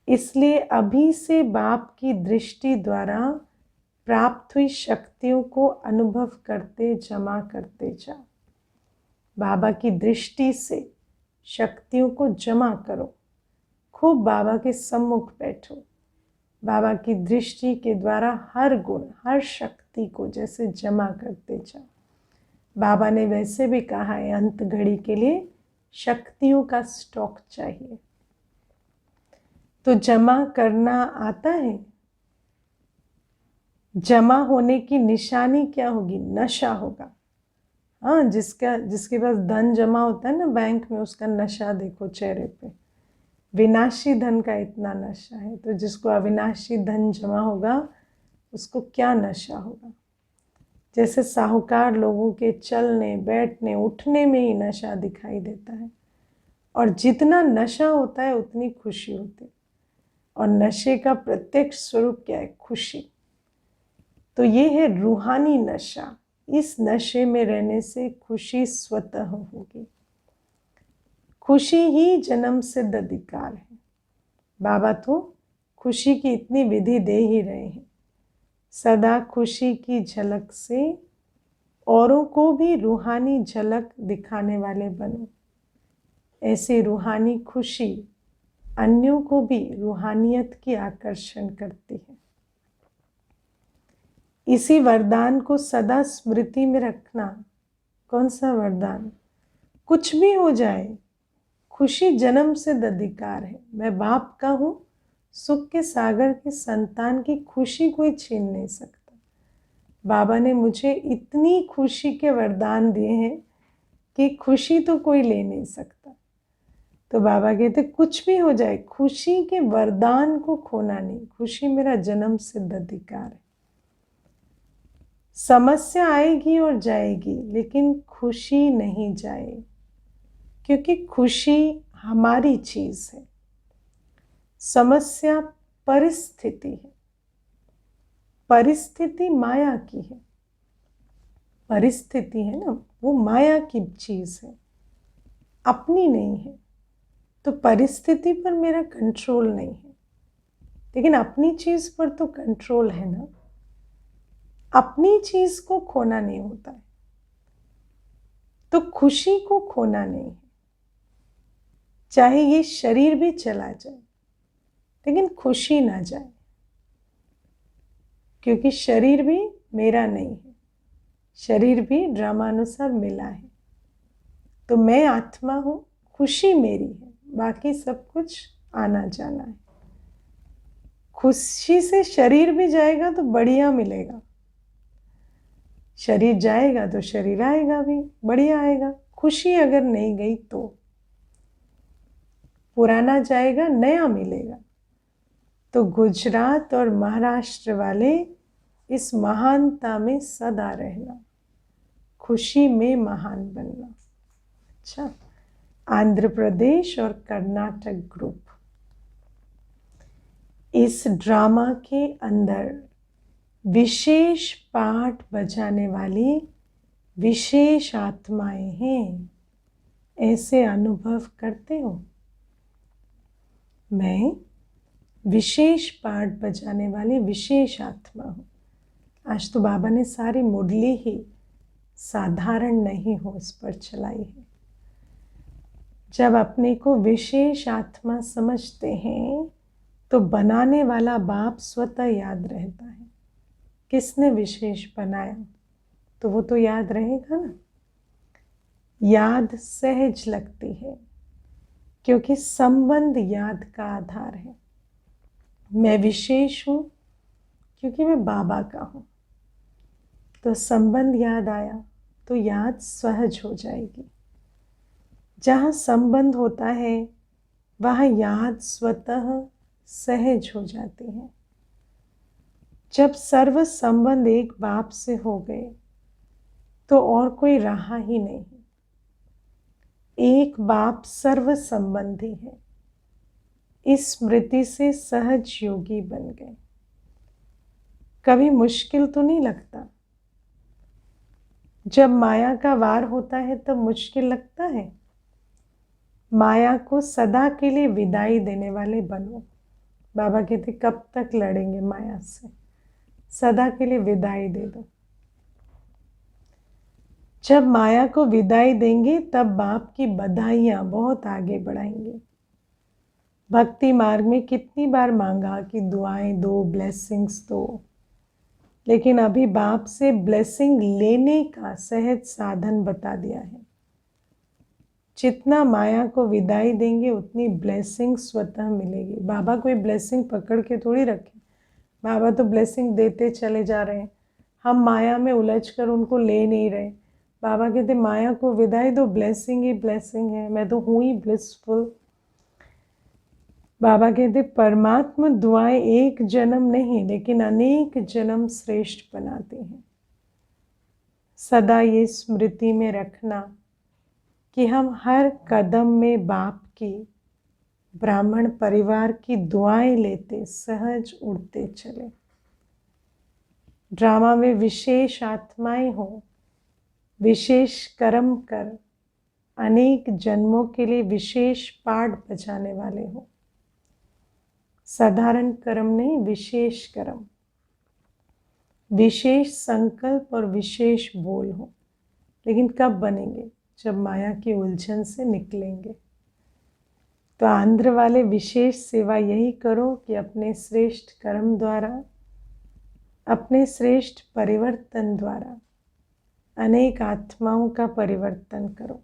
इसलिए अभी से बाप की दृष्टि द्वारा प्राप्त हुई शक्तियों को अनुभव करते जमा करते जाओ। बाबा की दृष्टि से शक्तियों को जमा करो, खूब बाबा के सम्मुख बैठो। बाबा की दृष्टि के द्वारा हर गुण हर शक्ति को जैसे जमा करते जाओ। बाबा ने वैसे भी कहा है अंत घड़ी के लिए शक्तियों का स्टॉक चाहिए। तो जमा करना आता है। जमा होने की निशानी क्या होगी? नशा होगा। हाँ, जिसके पास धन जमा होता है ना बैंक में, उसका नशा देखो चेहरे पे। विनाशी धन का इतना नशा है, तो जिसको अविनाशी धन जमा होगा उसको क्या नशा होगा। जैसे साहूकार लोगों के चलने बैठने उठने में ही नशा दिखाई देता है, और जितना नशा होता है उतनी खुशी होती है। और नशे का प्रत्यक्ष स्वरूप क्या है? खुशी। तो ये है रूहानी नशा। इस नशे में रहने से खुशी स्वतः होगी। खुशी ही जन्म सिद्ध अधिकार है। बाबा तो खुशी की इतनी विधि दे ही रहे हैं। सदा खुशी की झलक से औरों को भी रूहानी झलक दिखाने वाले बनो। ऐसी रूहानी खुशी अन्यों को भी रूहानियत की आकर्षण करती है। इसी वरदान को सदा स्मृति में रखना। कौन सा वरदान? कुछ भी हो जाए, खुशी जन्म सिद्ध अधिकार है। मैं बाप का हूँ, सुख के सागर के संतान की खुशी कोई छीन नहीं सकता। बाबा ने मुझे इतनी खुशी के वरदान दिए हैं कि खुशी तो कोई ले नहीं सकता। तो बाबा कहते कुछ भी हो जाए, खुशी के वरदान को खोना नहीं। खुशी मेरा जन्म सिद्ध अधिकार है। समस्या आएगी और जाएगी, लेकिन खुशी नहीं जाए, क्योंकि खुशी हमारी चीज है। समस्या परिस्थिति है, परिस्थिति माया की है। परिस्थिति है ना, वो माया की चीज है, अपनी नहीं है। तो परिस्थिति पर मेरा कंट्रोल नहीं है, लेकिन अपनी चीज पर तो कंट्रोल है ना। अपनी चीज को खोना नहीं होता है, तो खुशी को खोना नहीं है। चाहे ये शरीर भी चला जाए, लेकिन खुशी ना जाए, क्योंकि शरीर भी मेरा नहीं है। शरीर भी ड्रामानुसार मिला है। तो मैं आत्मा हूं, खुशी मेरी है, बाकी सब कुछ आना जाना है। खुशी से शरीर भी जाएगा तो बढ़िया मिलेगा, शरीर जाएगा तो शरीर आएगा भी बढ़िया आएगा। खुशी अगर नहीं गई तो पुराना जाएगा, नया मिलेगा। तो गुजरात और महाराष्ट्र वाले इस महानता में सदा रहना, खुशी में महान बनना। अच्छा, आंध्र प्रदेश और कर्नाटक ग्रुप इस ड्रामा के अंदर विशेष पाठ बजाने वाली विशेष आत्माएं हैं। ऐसे अनुभव करते हो? मैं विशेष पाठ बजाने वाली विशेष आत्मा हूँ। आज तो बाबा ने सारी मुरली ही साधारण नहीं हो उस पर चलाई है। जब अपने को विशेष आत्मा समझते हैं तो बनाने वाला बाप स्वतः याद रहता है। किसने विशेष बनाया तो वो तो याद रहेगा ना। याद सहज लगती है क्योंकि संबंध याद का आधार है। मैं विशेष हूँ क्योंकि मैं बाबा का हूँ, तो संबंध याद आया तो याद सहज हो जाएगी। जहाँ संबंध होता है वहाँ याद स्वतः सहज हो जाती है। जब सर्व संबंध एक बाप से हो गए तो और कोई रहा ही नहीं। एक बाप सर्व संबंधी है। इस स्मृति से सहज योगी बन गए। कभी मुश्किल तो नहीं लगता। जब माया का वार होता है तब मुश्किल लगता है। माया को सदा के लिए विदाई देने वाले बनो। बाबा कहते कब तक लड़ेंगे माया से, सदा के लिए विदाई दे दो। जब माया को विदाई देंगे तब बाप की बधाइयाँ बहुत आगे बढ़ाएंगे। भक्ति मार्ग में कितनी बार मांगा कि दुआएं दो, ब्लेसिंग्स दो, लेकिन अभी बाप से ब्लेसिंग लेने का सहज साधन बता दिया है। जितना माया को विदाई देंगे उतनी ब्लेसिंग स्वतः मिलेगी। बाबा कोई ब्लेसिंग पकड़ के थोड़ी रखे, बाबा तो ब्लेसिंग देते चले जा रहे हैं। हम माया में उलझ कर उनको ले नहीं रहे। बाबा कहते माया को विदाई दो, ब्लेसिंग ही ब्लेसिंग है, मैं तो हूँ ही ब्लिसफुल। बाबा कहते परमात्मा दुआएं एक जन्म नहीं लेकिन अनेक जन्म श्रेष्ठ बनाते हैं। सदा ये स्मृति में रखना कि हम हर कदम में बाप की, ब्राह्मण परिवार की दुआएं लेते सहज उड़ते चले। ड्रामा में विशेष आत्माएं हो, विशेष कर्म कर अनेक जन्मों के लिए विशेष पाठ बजाने वाले हो। साधारण कर्म नहीं, विशेष कर्म, विशेष संकल्प और विशेष बोल हो। लेकिन कब बनेंगे? जब माया की उलझन से निकलेंगे। तो आंध्र वाले विशेष सेवा यही करो कि अपने श्रेष्ठ कर्म द्वारा, अपने श्रेष्ठ परिवर्तन द्वारा अनेक आत्माओं का परिवर्तन करो।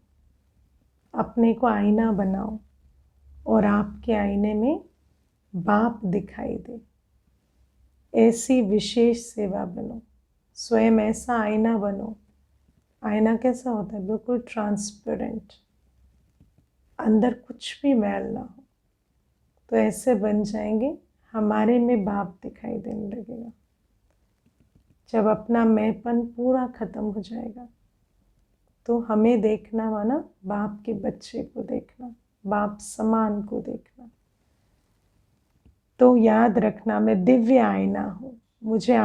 अपने को आईना बनाओ और आपके आईने में बाप दिखाई दे। ऐसी विशेष सेवा बनो। स्वयं ऐसा आईना बनो। आईना कैसा होता है? बिल्कुल ट्रांसपेरेंट, अंदर कुछ भी मैल ना हो। तो ऐसे बन जाएंगे, हमारे में बाप दिखाई देने लगेगा। जब अपना मैंपन पूरा खत्म हो जाएगा तो हमें देखना माना बाप के बच्चे को देखना, बाप समान को देखना। तो याद रखना मैं दिव्य आईना हूँ। मुझे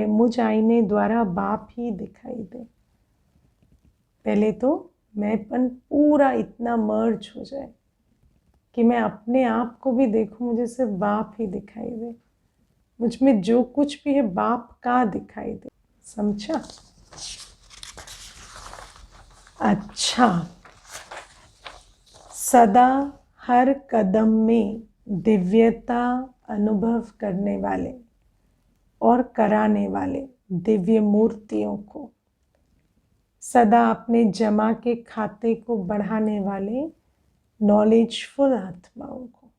मुझ आईने द्वारा बाप ही दिखाई दे। पहले तो मैंपन पूरा इतना मर्ज हो जाए कि मैं अपने आप को भी देखूं, मुझे सिर्फ बाप ही दिखाई दे। मुझ में जो कुछ भी है बाप का दिखाई दे। समझा? अच्छा, सदा हर कदम में दिव्यता अनुभव करने वाले और कराने वाले दिव्य मूर्तियों को, सदा अपने जमा के खाते को बढ़ाने वाले नॉलेजफुल आत्माओं को,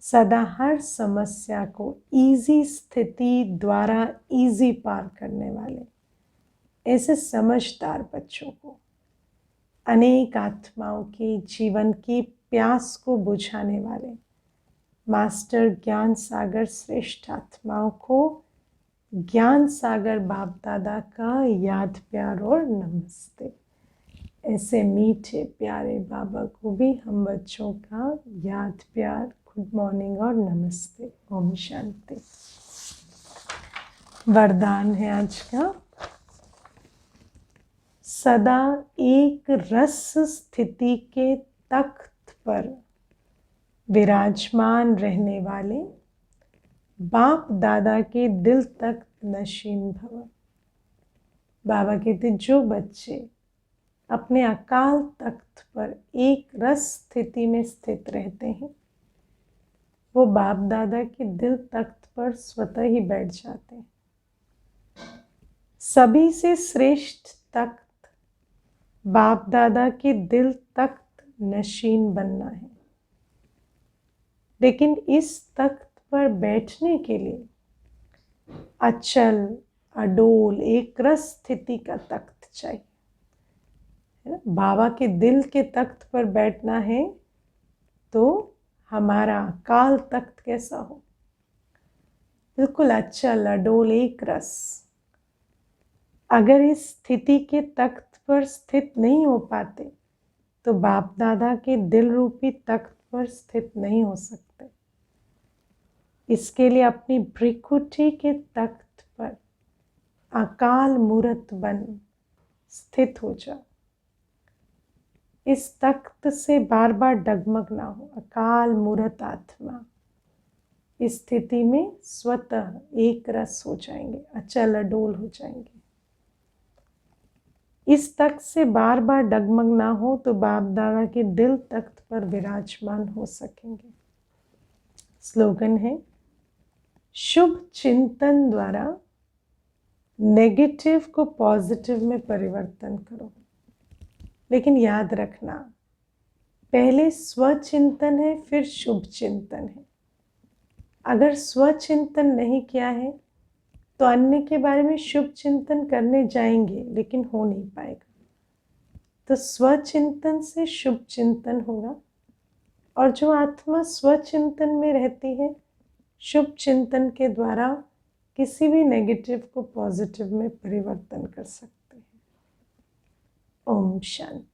सदा हर समस्या को इजी स्थिति द्वारा इजी पार करने वाले ऐसे समझदार बच्चों को, अनेक आत्माओं की जीवन की प्यास को बुझाने वाले मास्टर ज्ञान सागर श्रेष्ठ आत्माओं को ज्ञान सागर बाप दादा का याद प्यार और नमस्ते। ऐसे मीठे प्यारे बाबा को भी हम बच्चों का याद प्यार, गुड मॉर्निंग और नमस्ते। ओम शांति। वरदान है आज का, सदा एक रस स्थिति के तख्त पर विराजमान रहने वाले बाप दादा के दिल तक नशीन भव। बाबा कहते जो बच्चे अपने अकाल तख्त पर एक रस स्थिति में स्थित रहते हैं वो बाप दादा के दिल तख्त पर स्वतः ही बैठ जाते हैं। सभी से श्रेष्ठ तख्त बाप दादा के दिल तख्त नशीन बनना है। लेकिन इस तख्त पर बैठने के लिए अचल अडोल एक रस स्थिति का तख्त चाहिए, है ना। बाबा के दिल के तख्त पर बैठना है तो हमारा काल तख्त कैसा हो, बिल्कुल अचल अडोल एक रस। अगर इस स्थिति के तख्त पर स्थित नहीं हो पाते तो बाप दादा के दिल रूपी तख्त पर स्थित नहीं हो सकते। इसके लिए अपनी भ्रिकुटी के तख्त पर अकाल मूर्त बन स्थित हो जाओ। इस तख्त से बार बार डगमग ना हो। अकाल मूर्त आत्मा इस स्थिति में स्वतः एक रस हो जाएंगे, अचल अडोल हो जाएंगे। इस तख्त से बार बार डगमग ना हो तो बाप दादा के दिल तख्त पर विराजमान हो सकेंगे। स्लोगन है, शुभ चिंतन द्वारा नेगेटिव को पॉजिटिव में परिवर्तन करो। लेकिन याद रखना, पहले स्वचिंतन है फिर शुभ चिंतन है। अगर स्वचिंतन नहीं किया है तो अन्य के बारे में शुभ चिंतन करने जाएंगे लेकिन हो नहीं पाएगा। तो स्वचिंतन से शुभ चिंतन होगा, और जो आत्मा स्वचिंतन में रहती है शुभ चिंतन के द्वारा किसी भी नेगेटिव को पॉजिटिव में परिवर्तन कर सकते हैं। ओम शांति।